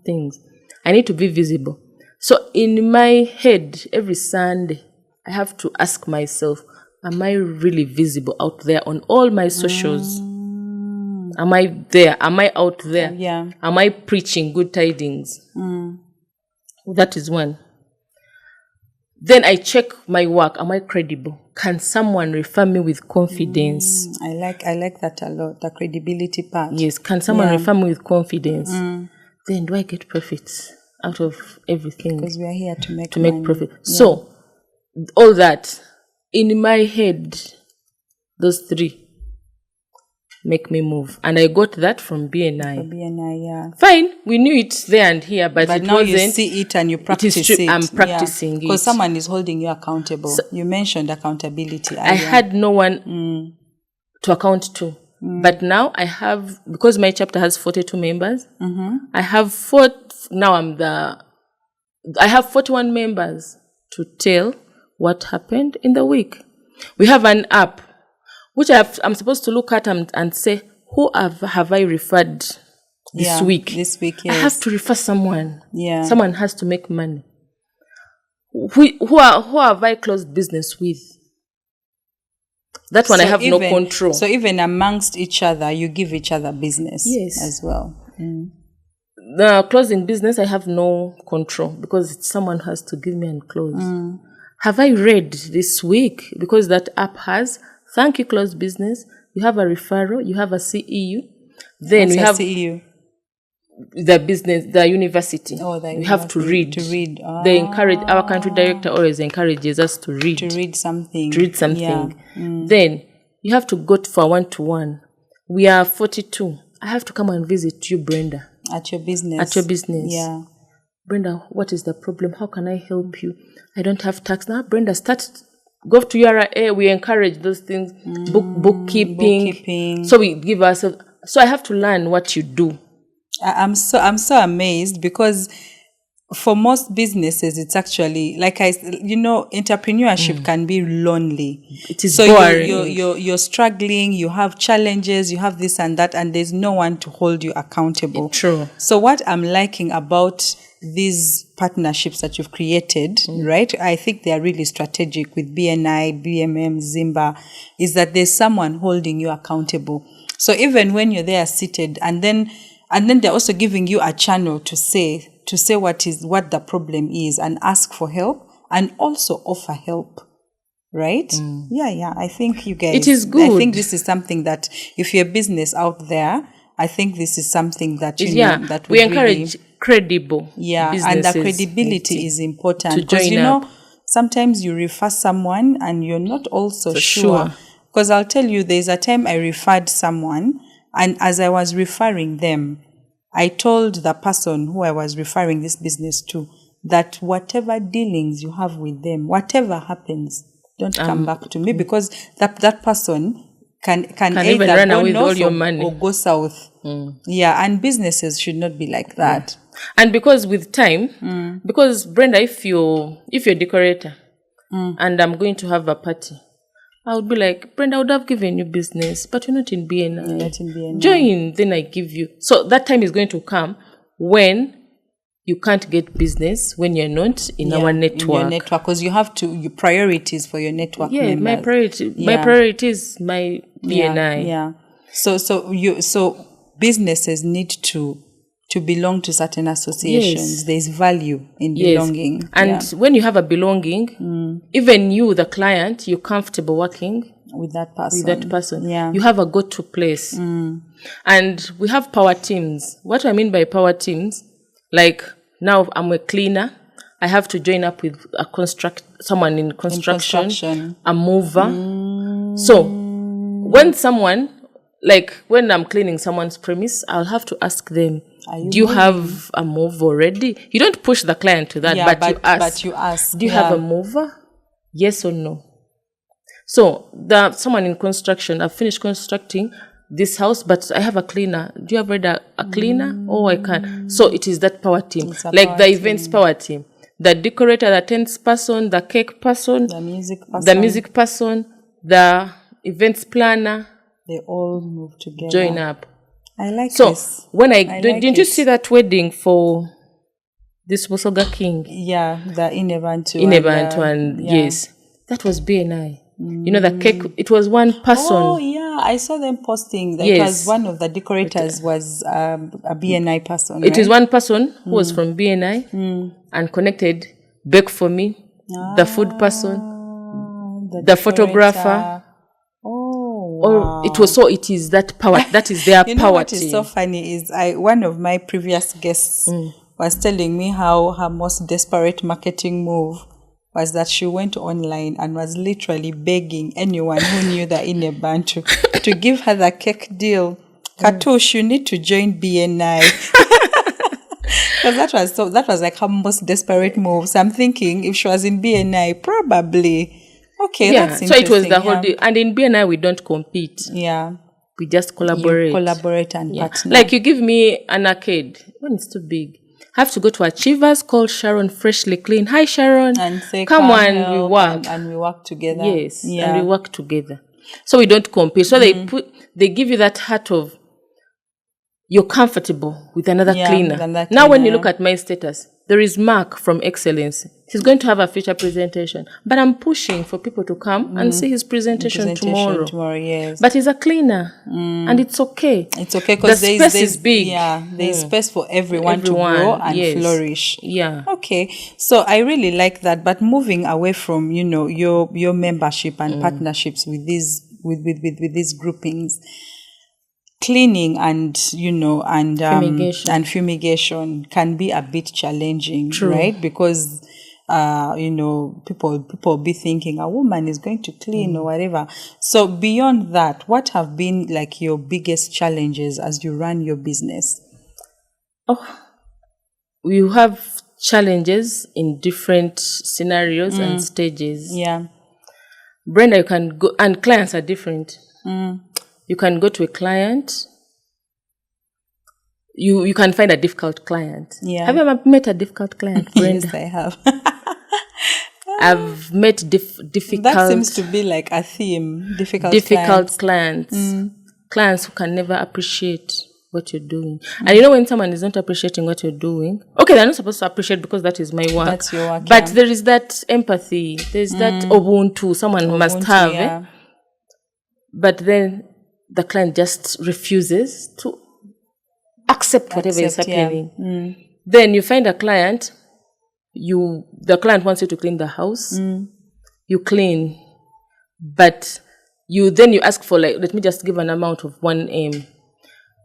things. I need to be visible. So in my head, every Sunday, I have to ask myself, am I really visible out there on all my socials? Am I there? Am I out there? Yeah. Am I preaching good tidings? That is one. Then I check my work. Am I credible? Can someone refer me with confidence? I like that a lot, the credibility part. Yes. Can someone refer me with confidence? Then do I get profits out of everything? Because we are here to make make profit. Yeah. So all that in my head, those three make me move, and I got that from BNI. From BNI, yeah. Fine, we knew it there and here, but it now wasn't. You see it and you practice it. I'm practicing it because someone is holding you accountable. So, you mentioned accountability. I had no one to account to, but now I have, because my chapter has 42 members. I have I have 41 members to tell what happened in the week. We have an app which I'm supposed to look at and say, who have I referred this week? This week, yes. I have to refer someone. Yeah. Someone has to make money. Who have I closed business with? That one I have no control. So even amongst each other, you give each other business as well. The closing business, I have no control because someone has to give me and close. Have I read this week? Because that app has, thank you, close business. You have a referral. You have a CEU. Then we have CEU? The business, the university. You have to read. They encourage, our country director always encourages us to read. To read something. Yeah. Then you have to go for one-to-one. We are 42. I have to come and visit you, Brenda. At your business. Yeah. Brenda, what is the problem? How can I help you? I don't have tax now. Brenda, go to URA. We encourage those things. Bookkeeping. So we give ourselves. So I have to learn what you do. I'm so amazed because for most businesses, it's actually entrepreneurship can be lonely. It is boring. You're struggling. You have challenges. You have this and that, and there's no one to hold you accountable. True. So what I'm liking about these partnerships that you've created, right? I think they are really strategic with BNI, BMM, Zimba, is that there's someone holding you accountable. So even when you're there seated, and then they're also giving you a channel to say what the problem is and ask for help and also offer help. Right? Yeah. I think you guys, it is good. I think this is something that if you're a business out there, I think this is something that that we encourage credible. Yeah, and the credibility is important because sometimes you refer someone and you're not also sure. Because I'll tell you, there's a time I referred someone, and as I was referring them, I told the person who I was referring this business to that whatever dealings you have with them, whatever happens, don't come back to me, because that person can either run go away with all north your money or go south. Yeah, and businesses should not be like that. And because with time, because Brenda, if you're a decorator and I'm going to have a party, I would be like, Brenda, I would have given you business, but you're not in BNI. You're not in BNI. Join, then I give you. So that time is going to come when you can't get business, when you're not in our network. In your network, because you have your priorities for your network members. My priority is my BNI. Yeah. So businesses need to belong to certain associations. Yes. There's value in belonging. And when you have a belonging, even you, the client, you're comfortable working with that person. Yeah. You have a go-to place. And we have power teams. What I mean by power teams, like now I'm a cleaner. I have to join up with someone in construction, a mover. So when when I'm cleaning someone's premise, I'll have to ask them, do you have a mover already? You don't push the client to that, but you ask. Do you have a mover? Yes or no? So someone in construction, I've finished constructing this house, but I have a cleaner. Do you have a cleaner? Oh, I can. So it is that power team, like the events power team. The decorator, the tents person, the cake person, the music person, the events planner. They all move together. Join up. I like this. So when didn't you see that wedding for this Bosoga King? Yeah, the Inevantu. Yes. That was BNI. You know, the cake, it was one person. Oh, yeah. I saw them posting. That Yes. was one of the decorators was a BNI person, It right? is one person who was from BNI and connected, bake for me, the food person, the photographer. Oh, Or wow. it is that power, that is their You know power what team. is so funny is one of my previous guests was telling me how her most desperate marketing move was that she went online and was literally begging anyone who knew the Inebantu to give her the cake deal. Katush, you need to join BNI. Because that was like her most desperate move. So I'm thinking if she was in BNI, probably. Okay, that's interesting. So it was the whole deal. And in BNI, we don't compete. Yeah. We just collaborate. You collaborate and partner. Like you give me an arcade when it's too big. I have to go to Achievers, call Sharon Freshly Clean. Hi, Sharon. And say, come on, we work. And we work together. Yes, and we work together. So we don't compete. So they give you that heart of you're comfortable with another cleaner. Now when you look at my status, there is Mark from Excellence. He's going to have a feature presentation. But I'm pushing for people to come and see his presentation tomorrow. Yes. But he's a cleaner. And it's okay. It's okay because the space is big. Yeah, there's space for everyone to grow and flourish. Yeah. Okay. So I really like that. But moving away from, your membership and partnerships with these groupings, cleaning and fumigation can be a bit challenging. True. Right? Because people be thinking a woman is going to clean or whatever. So beyond that, what have been like your biggest challenges as you run your business? You have challenges in different scenarios and stages. Yeah. Brenda, you can go, and clients are different. You can go to a client. You can find a difficult client. Yeah. Have you ever met a difficult client, Brenda? Yes, I have. I've met difficult. That seems to be like a theme. Difficult clients. Clients who can never appreciate what you're doing. And when someone is not appreciating what you're doing, okay, they're not supposed to appreciate because that is my work. That's your work. But there is that empathy. There's that Ubuntu someone must have. Yeah. But then the client just refuses to accept whatever is happening. Yeah. Then you find a client, the client wants you to clean the house. You clean, but you ask for let me just give an amount of 1M.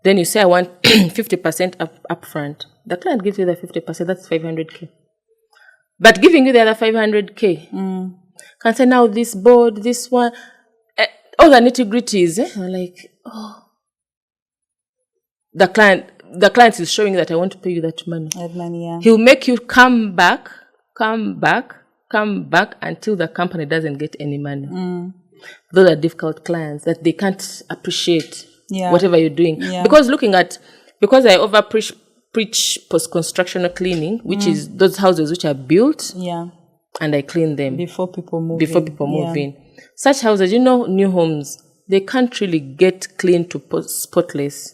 Then you say I want 50% up front. The client gives you the 50%, that's 500K. But giving you the other 500K, can say now this board, this one, all the nitty-gritties, the client is showing that I want to pay you that money. That money, yeah. He'll make you come back until the company doesn't get any money. Those are difficult clients that they can't appreciate whatever you're doing. Yeah. Because I over preach post-constructional cleaning, which is those houses which are built, and I clean them before people move in. Such houses, new homes, they can't really get clean to spotless,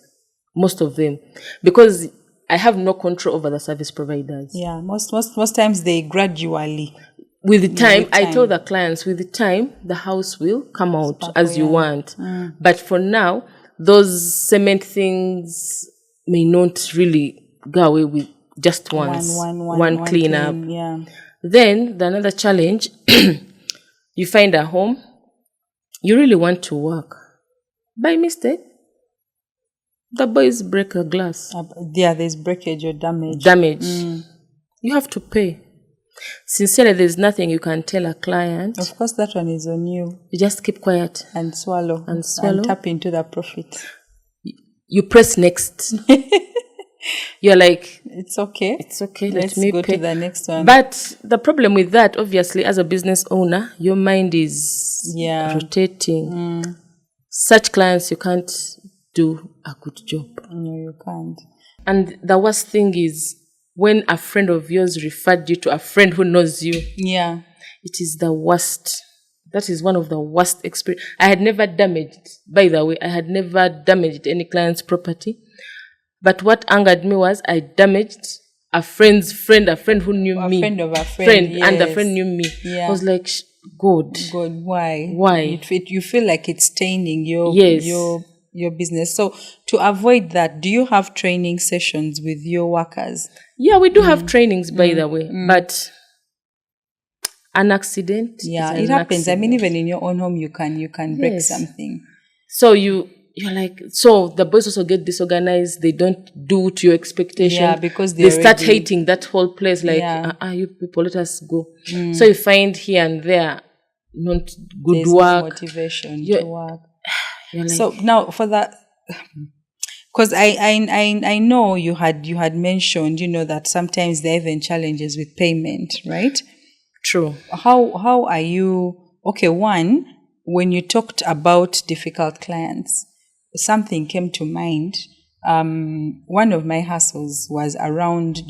most of them, because I have no control over the service providers. Yeah, most times they gradually. With the time, I tell the clients, with the time, the house will come out as you want. But for now, those cement things may not really go away with just once. One cleanup. Yeah. Then, another challenge, you find a home, you really want to work. By mistake, the boys break a glass. There's breakage or damage. You have to pay. Sincerely, there's nothing you can tell a client. Of course, that one is on you. You just keep quiet. And swallow. And tap into the profit. You press next. You're like, it's okay. Let's go to the next one. But the problem with that, obviously, as a business owner, your mind is rotating. Such clients, you can't do a good job. No, you can't. And the worst thing is when a friend of yours referred you to a friend who knows you. Yeah. It is the worst. That is one of the worst experience. I had never damaged any client's property. But what angered me was I damaged a friend's friend, a friend who knew me. A friend of a friend. And the friend knew me. Yeah. I was like, God. God, why? Why? You feel like it's staining Yes. your business. So to avoid that, do you have training sessions with your workers? Yeah, we do have trainings, by the way, but an accident. Yeah, is it an happens. accident. I mean, even in your own home, you can break Yes. something. So you're like, so the boys also get disorganized. They don't do to your expectation. Yeah, because they start already hating that whole place. Like, Yeah. you people, let us go. So you find here and there not good there's work. no motivation You're- to work. You're like, So now for that, because I know you had mentioned, that sometimes there are even challenges with payment, right? true. How are you? Okay, one, when you talked about difficult clients, something came to mind. One of my hustles was around,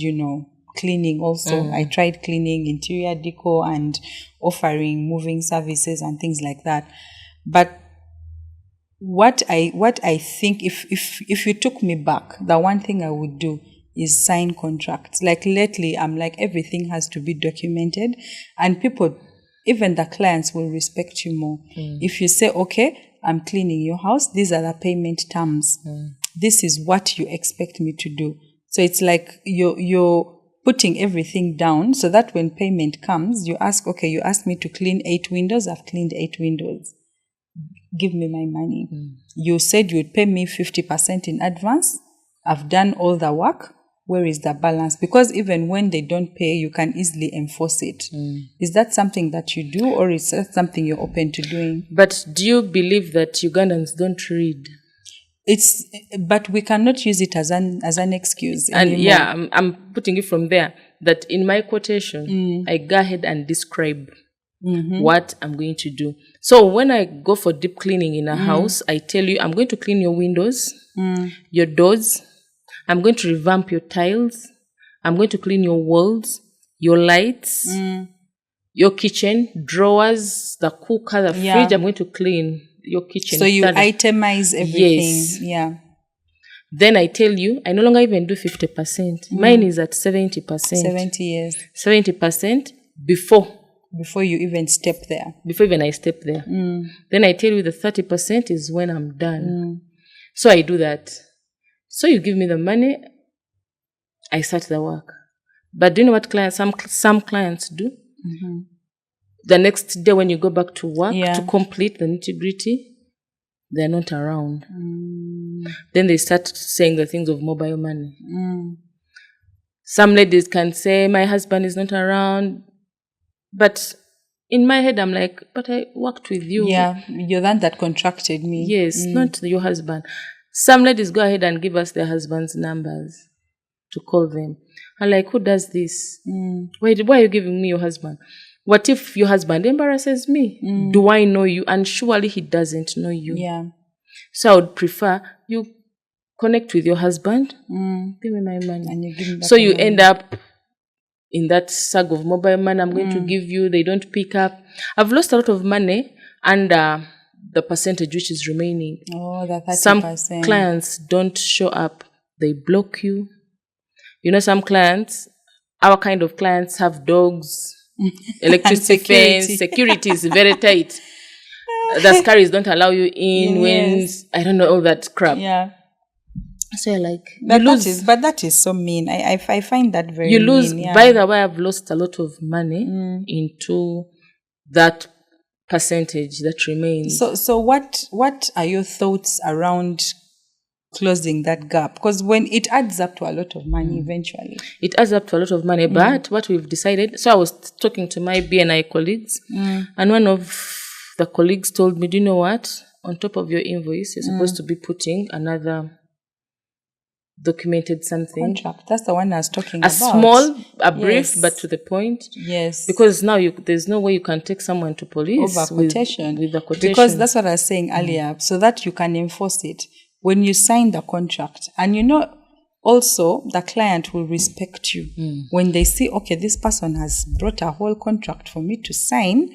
cleaning also. I tried cleaning, interior decor, and offering moving services and things like that. But what I think, if you took me back, the one thing I would do is sign contracts. Like lately, I'm like, everything has to be documented, and people, even the clients, will respect you more. If you say, okay, I'm cleaning your house, these are the payment terms. This is what you expect me to do. So it's like you're putting everything down so that when payment comes, you ask, okay, you asked me to clean 8 windows, I've cleaned 8 windows. Give me my money. You said you'd pay me 50% in advance. I've done all the work. Where is the balance? Because even when they don't pay, you can easily enforce it. Is that something that you do, or is that something you're open to doing? But do you believe that Ugandans don't read? But we cannot use it as an excuse And anymore. yeah, I'm putting it from there, that in my quotation, I go ahead and describe what I'm going to do. So when I go for deep cleaning in a house, I tell you, I'm going to clean your windows, your doors, I'm going to revamp your tiles, I'm going to clean your walls, your lights, your kitchen, drawers, the cooker, the fridge, I'm going to clean your kitchen. So you itemize everything. Yes. Yeah. Then I tell you, I no longer even do 50%. Mine is at 70%. 70 years. 70% before you even step there. Before even I step there. Then I tell you the 30% is when I'm done. So I do that. So you give me the money, I start the work. But do you know what some clients do? The next day when you go back to work to complete the nitty-gritty, they're not around. Then they start saying the things of mobile money. Some ladies can say, my husband is not around. But in my head, I'm like, but I worked with you. Yeah, you're the one that contracted me. Yes, not your husband. Some ladies go ahead and give us their husband's numbers to call them. I'm like, who does this? Why are you giving me your husband? What if your husband embarrasses me? Do I know you? And surely he doesn't know you. Yeah. So I would prefer you connect with your husband, give me my money. And you give me back so you money. end up in that sag of mobile money I'm going to give you. They don't pick up. I've lost a lot of money and the percentage which is remaining. Oh, the 30%. Some clients don't show up. They block you. You know, some clients, our kind of clients have dogs, electricity fence, security is very tight. The scaries don't allow you in when, I don't know, all that crap. Yeah. So you're like, But that is so mean. I find that very you lose. mean. Yeah. By the way, I've lost a lot of money into that percentage that remains. So what are your thoughts around closing that gap? Because when it adds up to a lot of money eventually. It adds up to a lot of money. But what we've decided, so I was talking to my BNI colleagues, and one of the colleagues told me, do you know what? On top of your invoice, you're supposed to be putting another documented something. Contract. That's the one I was talking a about. Small, a brief, but to the point. Yes. Because now there's no way you can take someone to police over quotation. With the quotation. Because that's what I was saying earlier, so that you can enforce it. When you sign the contract, and also the client will respect you. When they see, okay, this person has brought a whole contract for me to sign,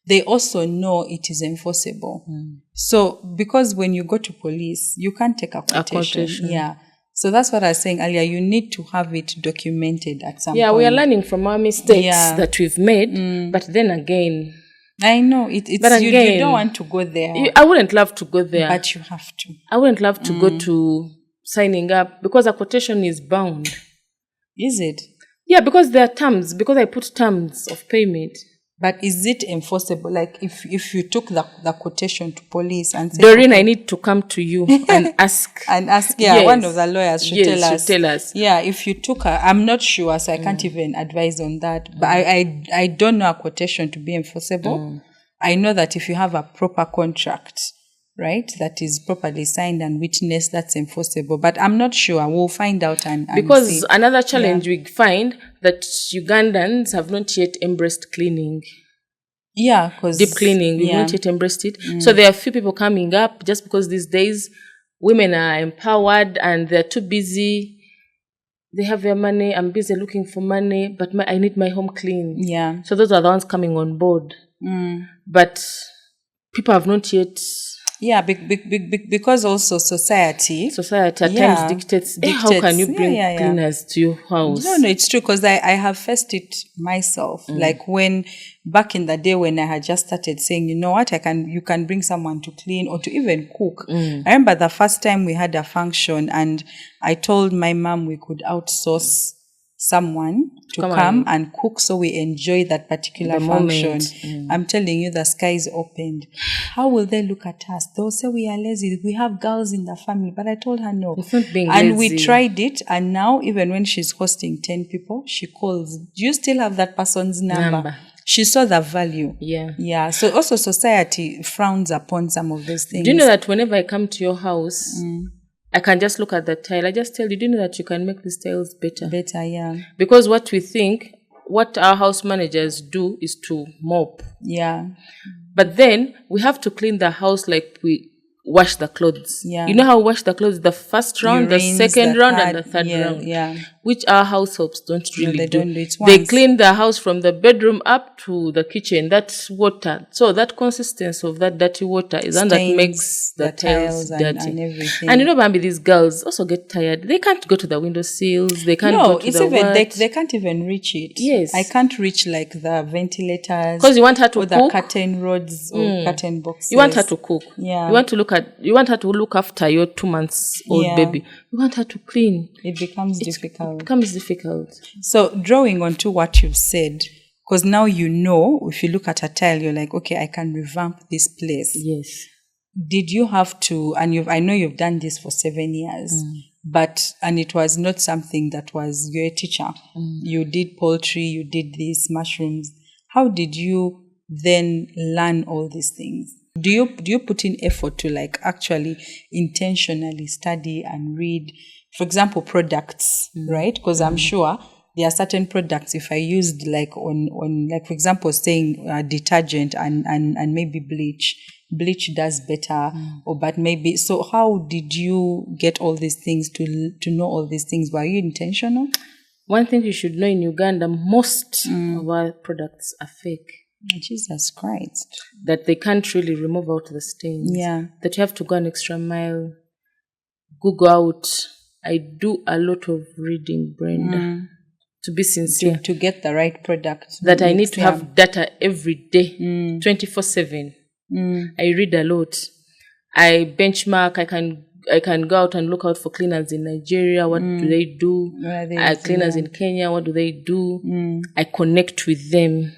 they also know it is enforceable. So, because when you go to police, you can't take a quotation. Yeah. So that's what I was saying earlier. You need to have it documented at some point. Yeah, we are learning from our mistakes that we've made. But then again, I know it's But you again, don't want to go there, I wouldn't love to go there. but you have to. I wouldn't love to go to signing up because a quotation is bound. Is it? Yeah, because there are terms, because I put terms of payment. But is it enforceable? Like if you took the quotation to police and said, Doreen, I need to come to you and ask. Yeah, one of the lawyers should tell us. Yeah, if you took I'm not sure, so I can't even advise on that. But I don't know a quotation to be enforceable. I know that if you have a proper contract, right, that is properly signed and witnessed, that's enforceable. But I'm not sure. We'll find out and because see. Another challenge we find that Ugandans have not yet embraced cleaning. Yeah, because deep cleaning, we've not yet embraced it. So there are few people coming up just because these days women are empowered and they're too busy. They have their money. I'm busy looking for money, but I need my home clean. Yeah. So those are the ones coming on board. But people have not yet. Yeah, because also society at times dictates how can you bring cleaners to your house? No, it's true, because I have faced it myself. Like when back in the day when I had just started saying, you know what, you can bring someone to clean or to even cook. I remember the first time we had a function and I told my mom we could outsource someone to come and cook, so we enjoy that particular function. I'm telling you, the skies opened. How will they look at us? They'll say we are lazy. We have girls in the family. But I told her no. It's not being and lazy. We tried it, and now even when she's hosting 10 people, she calls, do you still have that person's number? She saw the value. Yeah. So also society frowns upon some of those things. Do you know that whenever I come to your house, I can just look at the tile. I just tell you, do you know that you can make these tiles better? Better, yeah. Because what our house managers do is to mop. Yeah. But then we have to clean the house like we wash the clothes. Yeah. You know how we wash the clothes? The first round, the second round, and the third round. Yeah. Which our households don't really do. Don't do it once. They clean the house from the bedroom up to the kitchen. That's water. So that consistency of that dirty water is one that makes the tiles dirty. And everything. And you know, Bambi, these girls also get tired. They can't go to the window sills. They can't go to they can't even reach it. Yes. I can't reach like the ventilators. Because you want her to cook. The curtain rods or curtain boxes. You want her to cook. Yeah. You want her to look after your 2 months old baby. You want her to clean. It becomes difficult. So drawing on to what you've said, because now you know, if you look at a tile, you're like, okay, I can revamp this place. Yes. Did you have to, and I know you've done this for 7 years, and it was not something that was, you're a teacher. You did poultry, you did these mushrooms. How did you then learn all these things? Do you put in effort to like actually intentionally study and read, for example, products, right? Because I'm sure there are certain products, if I used like on like, for example, saying detergent and maybe bleach does better, but maybe, so how did you get all these things to know all these things? Were you intentional? One thing you should know, in Uganda, most of our products are fake. Jesus Christ. That they can't really remove out the stains. Yeah. That you have to go an extra mile, Google out. I do a lot of reading, Brenda. To be sincere. To get the right product. That I need to have data every day, 24/7. I read a lot. I benchmark. I can go out and look out for cleaners in Nigeria. What do they do? Cleaners in Kenya, what do they do? I connect with them.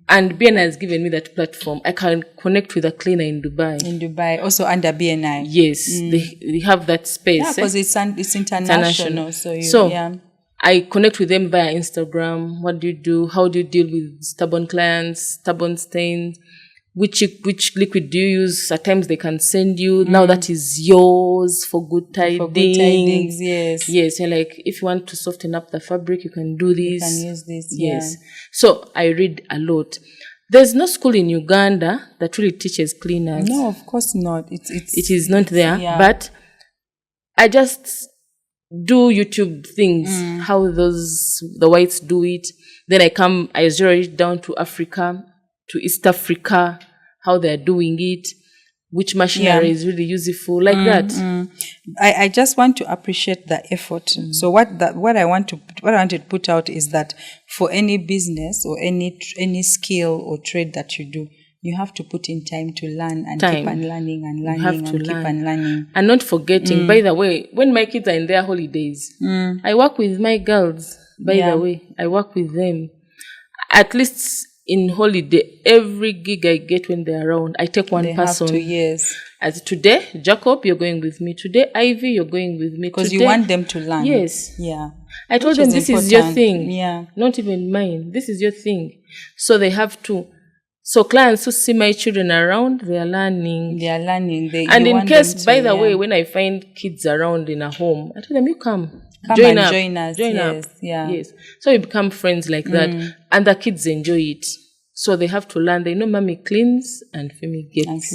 And BNI has given me that platform. I can connect with a cleaner in Dubai. In Dubai, also under BNI. Yes, they have that space. Yeah, because it's international. I connect with them via Instagram. What do you do? How do you deal with stubborn clients, stubborn stains? Which liquid do you use? At times they can send you. Now that is yours for Good Tidings. For Good Tidings, yes. Yes, you're like, if you want to soften up the fabric, you can do this. You can use this, yes. So I read a lot. There's no school in Uganda that really teaches cleaners. No, of course not. It is not there. Yeah. But I just do YouTube things, how the whites do it. Then I zero it down to Africa, to East Africa, how they're doing it, which machinery is really useful, like that. I just want to appreciate the effort. So what I want to put out is that for any business or any skill or trade that you do, You have to put in time to learn and Time. keep on learning and You learning have and to keep learn. on learning. And not forgetting, by the way, when my kids are in their holidays, I work with my girls, by the way. I work with them. At least in holiday, every gig I get when they're around, I take one person. Have to, yes. As today, Jacob, you're going with me. Today, Ivy, you're going with me. Because you want them to learn. Yes. Yeah. I told them this is your thing. Yeah. Not even mine. This is your thing. So they have to. So clients who see my children around, they are learning. They are learning. And in case, by the way, when I find kids around in a home, I tell them, you come join us. Join up. Yeah. Yes. So we become friends like that. And the kids enjoy it. So they have to learn. They know mommy cleans and fumigates.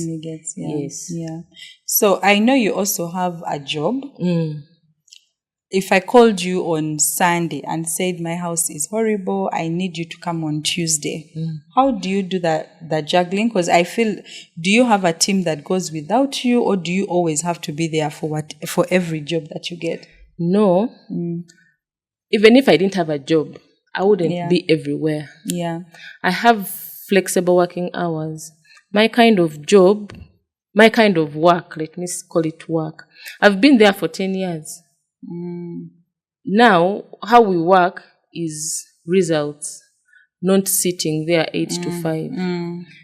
Yeah. Yes. Yeah. So I know you also have a job. If I called you on Sunday and said my house is horrible, I need you to come on Tuesday. How do you do that juggling? Because I feel, do you have a team that goes without you, or do you always have to be there for every job that you get? No. Even if I didn't have a job, I wouldn't be everywhere. Yeah. I have flexible working hours. My kind of job, my kind of work, let me call it work. I've been there for 10 years. Now, how we work is results, not sitting there 8 to 5.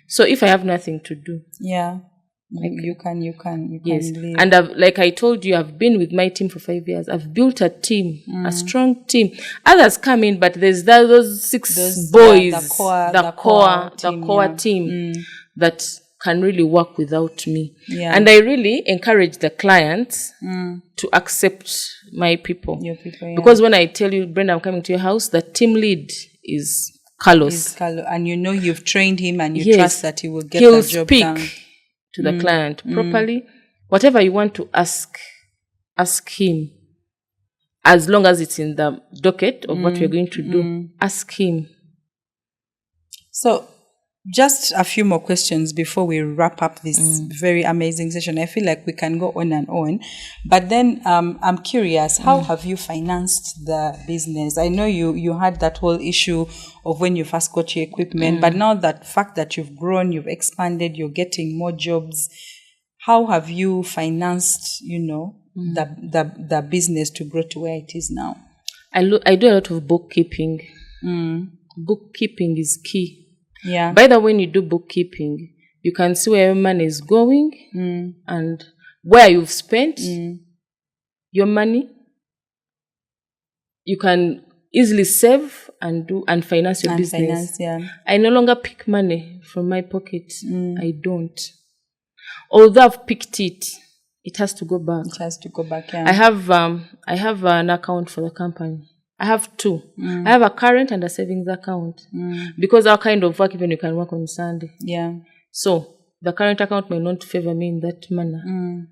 So if I have nothing to do, you can leave. And like I told you, I've been with my team for 5 years. I've built a team, a strong team. Others come in, but there's those six boys, the core team that can really work without me. Yeah. And I really encourage the clients to accept my people. Your people, yeah. Because when I tell you, Brenda, I'm coming to your house, the team lead is Carlos. And you know you've trained him and you trust that he will get the job done. He'll speak to the client properly. Whatever you want to ask him. As long as it's in the docket of what we're going to do, ask him. So, just a few more questions before we wrap up this very amazing session. I feel like we can go on and on. But then I'm curious, how have you financed the business? I know you had that whole issue of when you first got your equipment, but now that fact that you've grown, you've expanded, you're getting more jobs, how have you financed, the business to grow to where it is now? I do a lot of bookkeeping. Bookkeeping is key. Yeah. By the way, when you do bookkeeping, you can see where your money is going and where you've spent your money. You can easily save and finance your business. I no longer pick money from my pocket. I don't. Although I've picked it, it has to go back. It has to go back. Yeah. I have an account for the company. I have two. I have a current and a savings account. Because our kind of work, even you can work on Sunday. Yeah. So the current account may not favor me in that manner.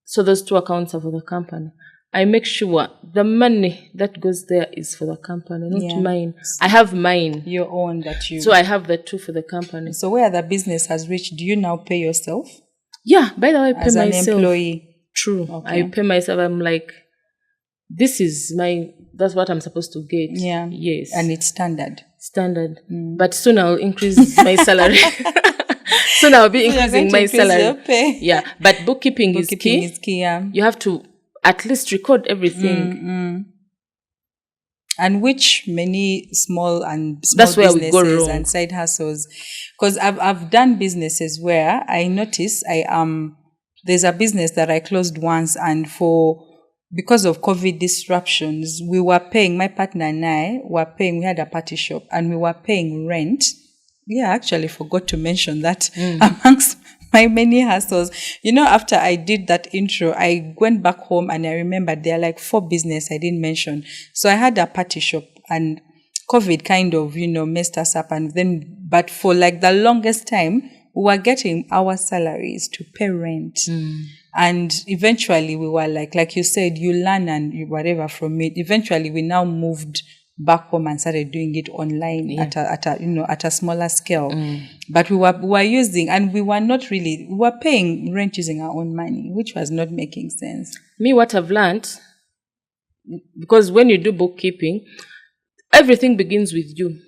So those two accounts are for the company. I make sure the money that goes there is for the company, not mine. I have mine. Your own that you... So I have the two for the company. So where the business has reached, do you now pay yourself? Yeah, by the way, I pay myself. As an employee? True. Okay. I pay myself. I'm like, that's what I'm supposed to get. Yeah. Yes. And it's standard. But soon I'll increase my salary. Soon I'll be increasing my salary. Your pay. Yeah. But bookkeeping is key. Yeah. You have to at least record everything. And which many small that's where we go businesses wrong. And side hustles. Because I've done businesses where I notice there's a business that I closed once, and because of COVID disruptions, we were paying, my partner and I were paying, we had a party shop and we were paying rent. Yeah, I actually forgot to mention that amongst my many hustles. After I did that intro, I went back home and I remembered there are like 4 businesses I didn't mention. So I had a party shop and COVID kind of, messed us up. But for like the longest time, we were getting our salaries to pay rent. And eventually we were like you said, you learn and whatever from it. Eventually we now moved back home and started doing it online at a smaller scale. But we were using, and we were paying rent using our own money, which was not making sense. Me, what I've learned, because when you do bookkeeping, everything begins with you.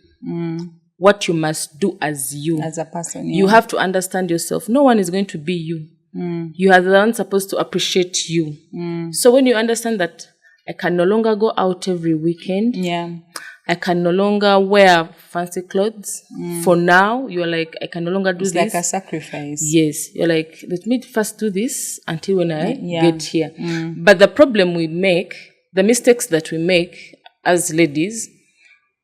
what you must do as you. As a person, You have to understand yourself. No one is going to be you. You are the one supposed to appreciate you. So when you understand that I can no longer go out every weekend, I can no longer wear fancy clothes. For now, you're like, I can no longer do this. It's like a sacrifice. Yes. You're like, let me first do this until when I get here. But the problem we make, the mistakes that we make as ladies,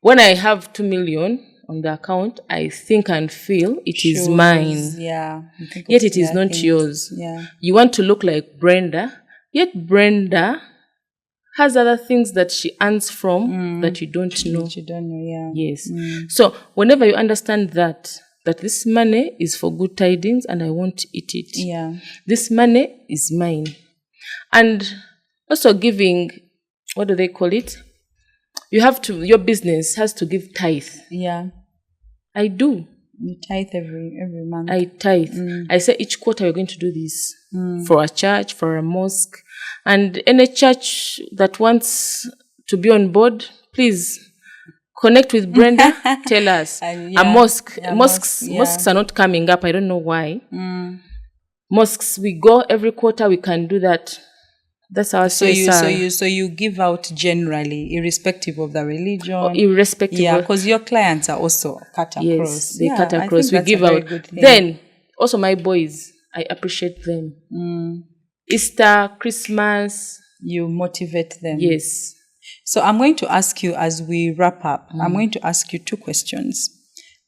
when I have 2 million on the account, I think and feel it is mine. Yet it is not yours. You want to look like Brenda, yet Brenda has other things that she earns from that you don't know. That you don't know, Yes. So whenever you understand that this money is for Good Tidings and I won't eat it. This money is mine. And also giving, what do they call it? Your business has to give tithe. I do. You tithe every month. I tithe. I say each quarter we're going to do this for a church, for a mosque. And any church that wants to be on board, please connect with Brenda. Tell us. A mosque. Mosques are not coming up. I don't know why. Mosques, we go every quarter. We can do that. That's our CSR. So you give out generally, irrespective of the religion. Irrespective. Because your clients are also cut across. Yes, they cut across. We give out. Then also my boys, I appreciate them. Easter, Christmas. You motivate them. Yes. So I'm going to ask you as we wrap up, I'm going to ask you 2 questions.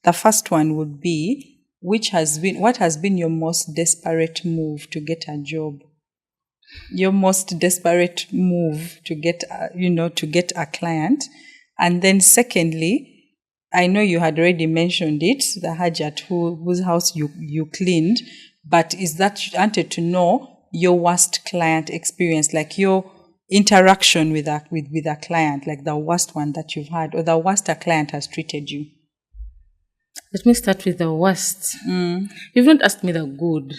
The first one would be, what has been your most desperate move to get a job? Your most desperate move to get a client. And then secondly, I know you had already mentioned it, the Hajat whose house you cleaned, but is that you wanted to know your worst client experience, like your interaction with a client, like the worst one that you've had, or the worst a client has treated you? Let me start with the worst. You've not asked me the good.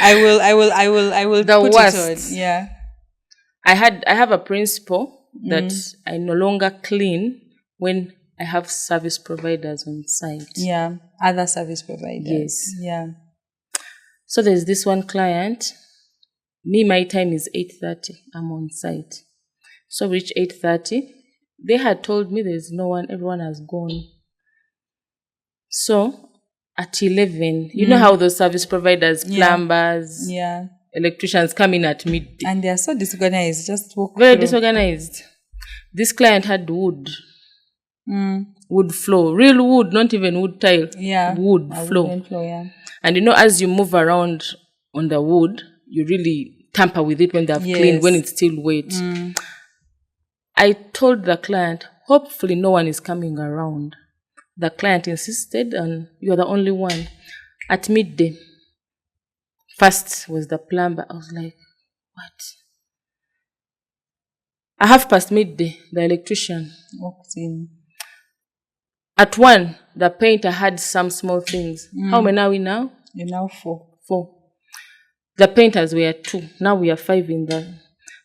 I will the put worst. It on. I have a principle that I no longer clean when I have service providers on site. Other service providers. Yes. So there's this one client. My time is 8:30. I'm on site. So we reach 8:30. They had told me there's no one. Everyone has gone. So at 11, you know how those service providers, plumbers, electricians come in at midday. And they are so disorganized. Just walk Very through. Disorganized. This client had wood. Wood floor. Real wood, not even wood tile. Wood floor. And as you move around on the wood, you really tamper with it when they have cleaned, when it's still wet. I told the client, hopefully no one is coming around. The client insisted, and you are the only one. At midday, first was the plumber. I was like, what? At 1:30, the electrician walked in. At 1, the painter had some small things. How many are we now? You're now 4. 4. The painters were 2. Now we are 5 in the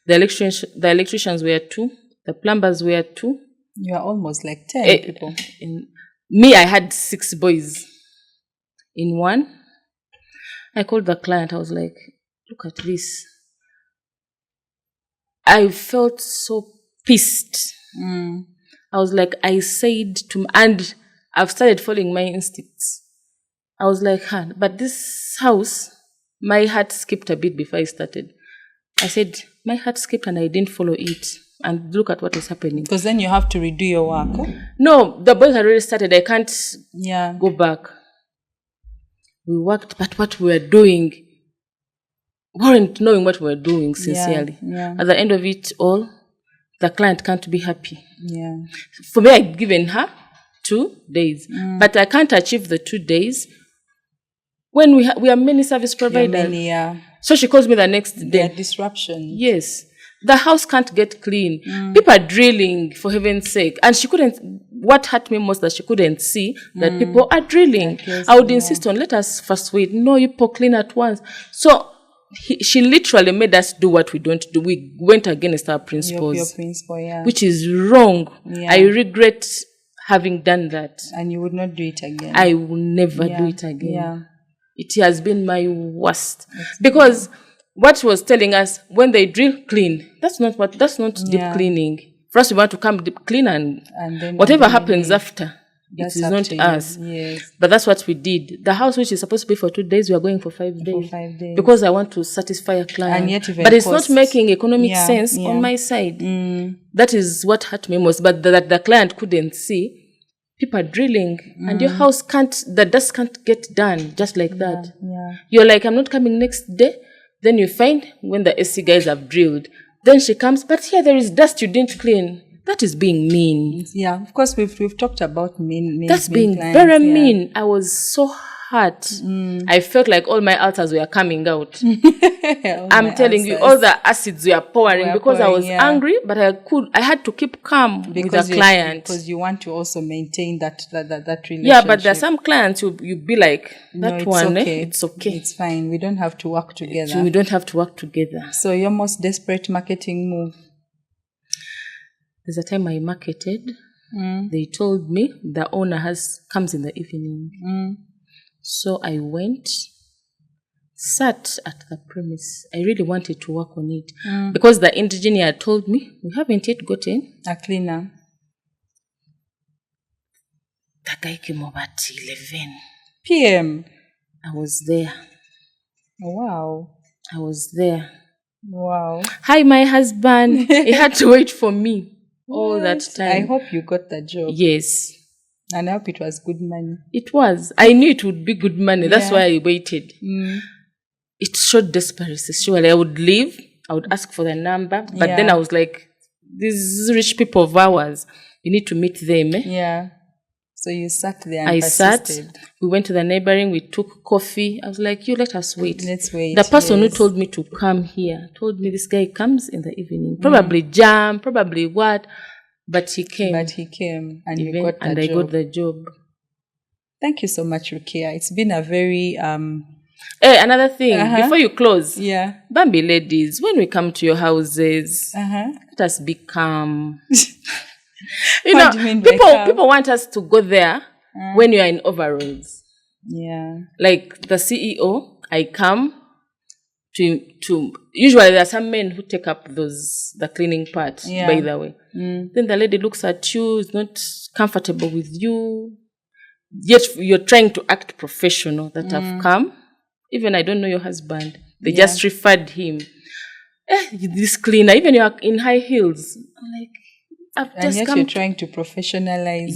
electricians were 2. The plumbers were 2. You are almost like 10 people. I had 6 boys in one. I called the client. I was like, look at this. I felt so pissed. I was like, I said to, and I've started following my instincts. I was like, but this house, my heart skipped a bit before I started. I said, my heart skipped and I didn't follow it. And look at what is happening. Because then you have to redo your work. No, the boys had already started. I can't go back. We worked, but what we were doing, we weren't knowing what we were doing, sincerely. At the end of it all, the client can't be happy. For me, I'd given her 2 days. But I can't achieve the 2 days when we are many service providers. So she calls me the next day. There are disruptions. Yes. The house can't get clean. People are drilling, for heaven's sake. And she couldn't, what hurt me most that she couldn't see that people are drilling. I would insist on, let us first wait. No, you people clean at once. So she literally made us do what we don't do. We went against our principles. Your principle, which is wrong. I regret having done that. And you would not do it again. I will never do it again. Yeah. It has been my worst. Because what was telling us, when they drill, clean. That's not deep cleaning. First, we want to come deep clean and then whatever happens after, it is not us. Yes. But that's what we did. The house, which is supposed to be for 2 days, we are going for 5 days. For 5 days. Because I want to satisfy a client. And yet even but it's not making economic sense on my side. That is what hurt me most. But that the client couldn't see. People are drilling, and your house the dust can't get done just like that. Yeah. You're like, I'm not coming next day. Then you find when the AC guys have drilled, then she comes, but here there is dust you didn't clean. That is being mean. Yeah, of course, we've talked about mean. That's being very mean. I was so hurt. I felt like all my ulcers were coming out. I'm telling you, all the acids were pouring because I was angry, but I had to keep calm with the client. Because you want to also maintain that relationship. Yeah, but there are some clients you be like, it's okay. It's okay. It's fine. We don't have to work together. So we don't have to work together. So your most desperate marketing move? There's a time I marketed. They told me the owner comes in the evening. So I went, sat at the premise. I really wanted to work on it because the engineer told me, we haven't yet gotten a cleaner. The guy came over at 11 p.m. I was there. Wow. I was there. Wow. Hi, my husband. He had to wait for me all that time. I hope you got the job. Yes. And I hope it was good money. It was. I knew it would be good money. That's why I waited. It showed desperation. Surely I would leave. I would ask for the number. But then I was like, these rich people of ours, you need to meet them. Yeah. So you sat there and I persisted. sat. We went to the neighboring. We took coffee. I was like, let us wait. Let's wait. The person who told me to come here told me this guy comes in the evening. Probably jam, probably what. But he came. And you got the job. I got the job. Thank you so much, Rukia. It's been a very... Hey, another thing. Before you close. Yeah. Bambi ladies, when we come to your houses, let us be calm. What do you mean people want us to go there when you are in overalls. Yeah. Like the CEO, I come to usually there are some men who take up the cleaning part, by the way. Then the lady looks at you, is not comfortable with you. Yet you're trying to act professional that I've come. Even I don't know your husband. They just referred him. This cleaner, even you're in high heels. I'm like, and yet you're trying to professionalize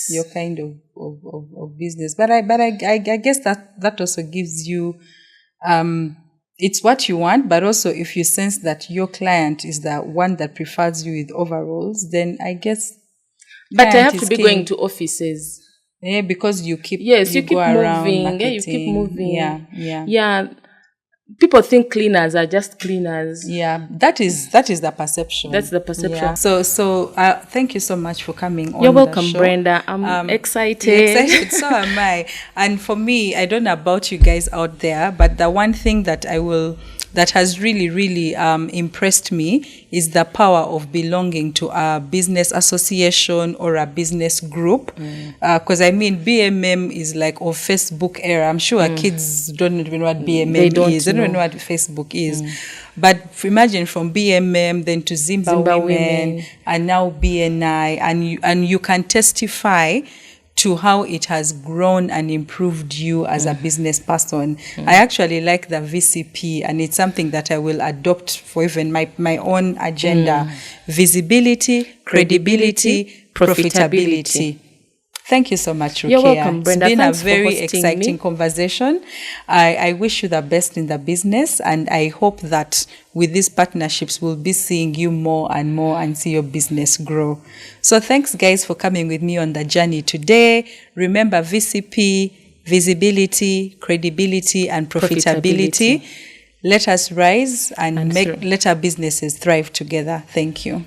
your kind of business. But I guess that also gives you it's what you want, but also if you sense that your client is the one that prefers you with overalls, then I guess. But I have to be going to offices. Yeah, because you keep you keep moving. Yeah, you keep moving. Yeah. People think cleaners are just cleaners. Yeah, that is the perception. That's the perception. Yeah. So thank you so much for coming on. You're welcome, the show. Brenda. I'm excited. You're excited. So am I. And for me, I don't know about you guys out there, but the one thing that has really, really impressed me is the power of belonging to a business association or a business group. Because BMM is like of Facebook era. I'm sure kids don't even know what BMM is. They don't even know what Facebook is. But imagine from BMM, then to Zimba Women, and now BNI, and you can testify to how it has grown and improved you as a business person. I actually like the VCP, and it's something that I will adopt for even my own agenda. Visibility, credibility, profitability. Thank you so much, Rukia. You're welcome, Brenda. It's been Thanks a very exciting conversation. I wish you the best in the business, and I hope that with these partnerships, we'll be seeing you more and more and see your business grow. So thanks, guys, for coming with me on the journey today. Remember, VCP, visibility, credibility, and profitability. Let us rise and let our businesses thrive together. Thank you.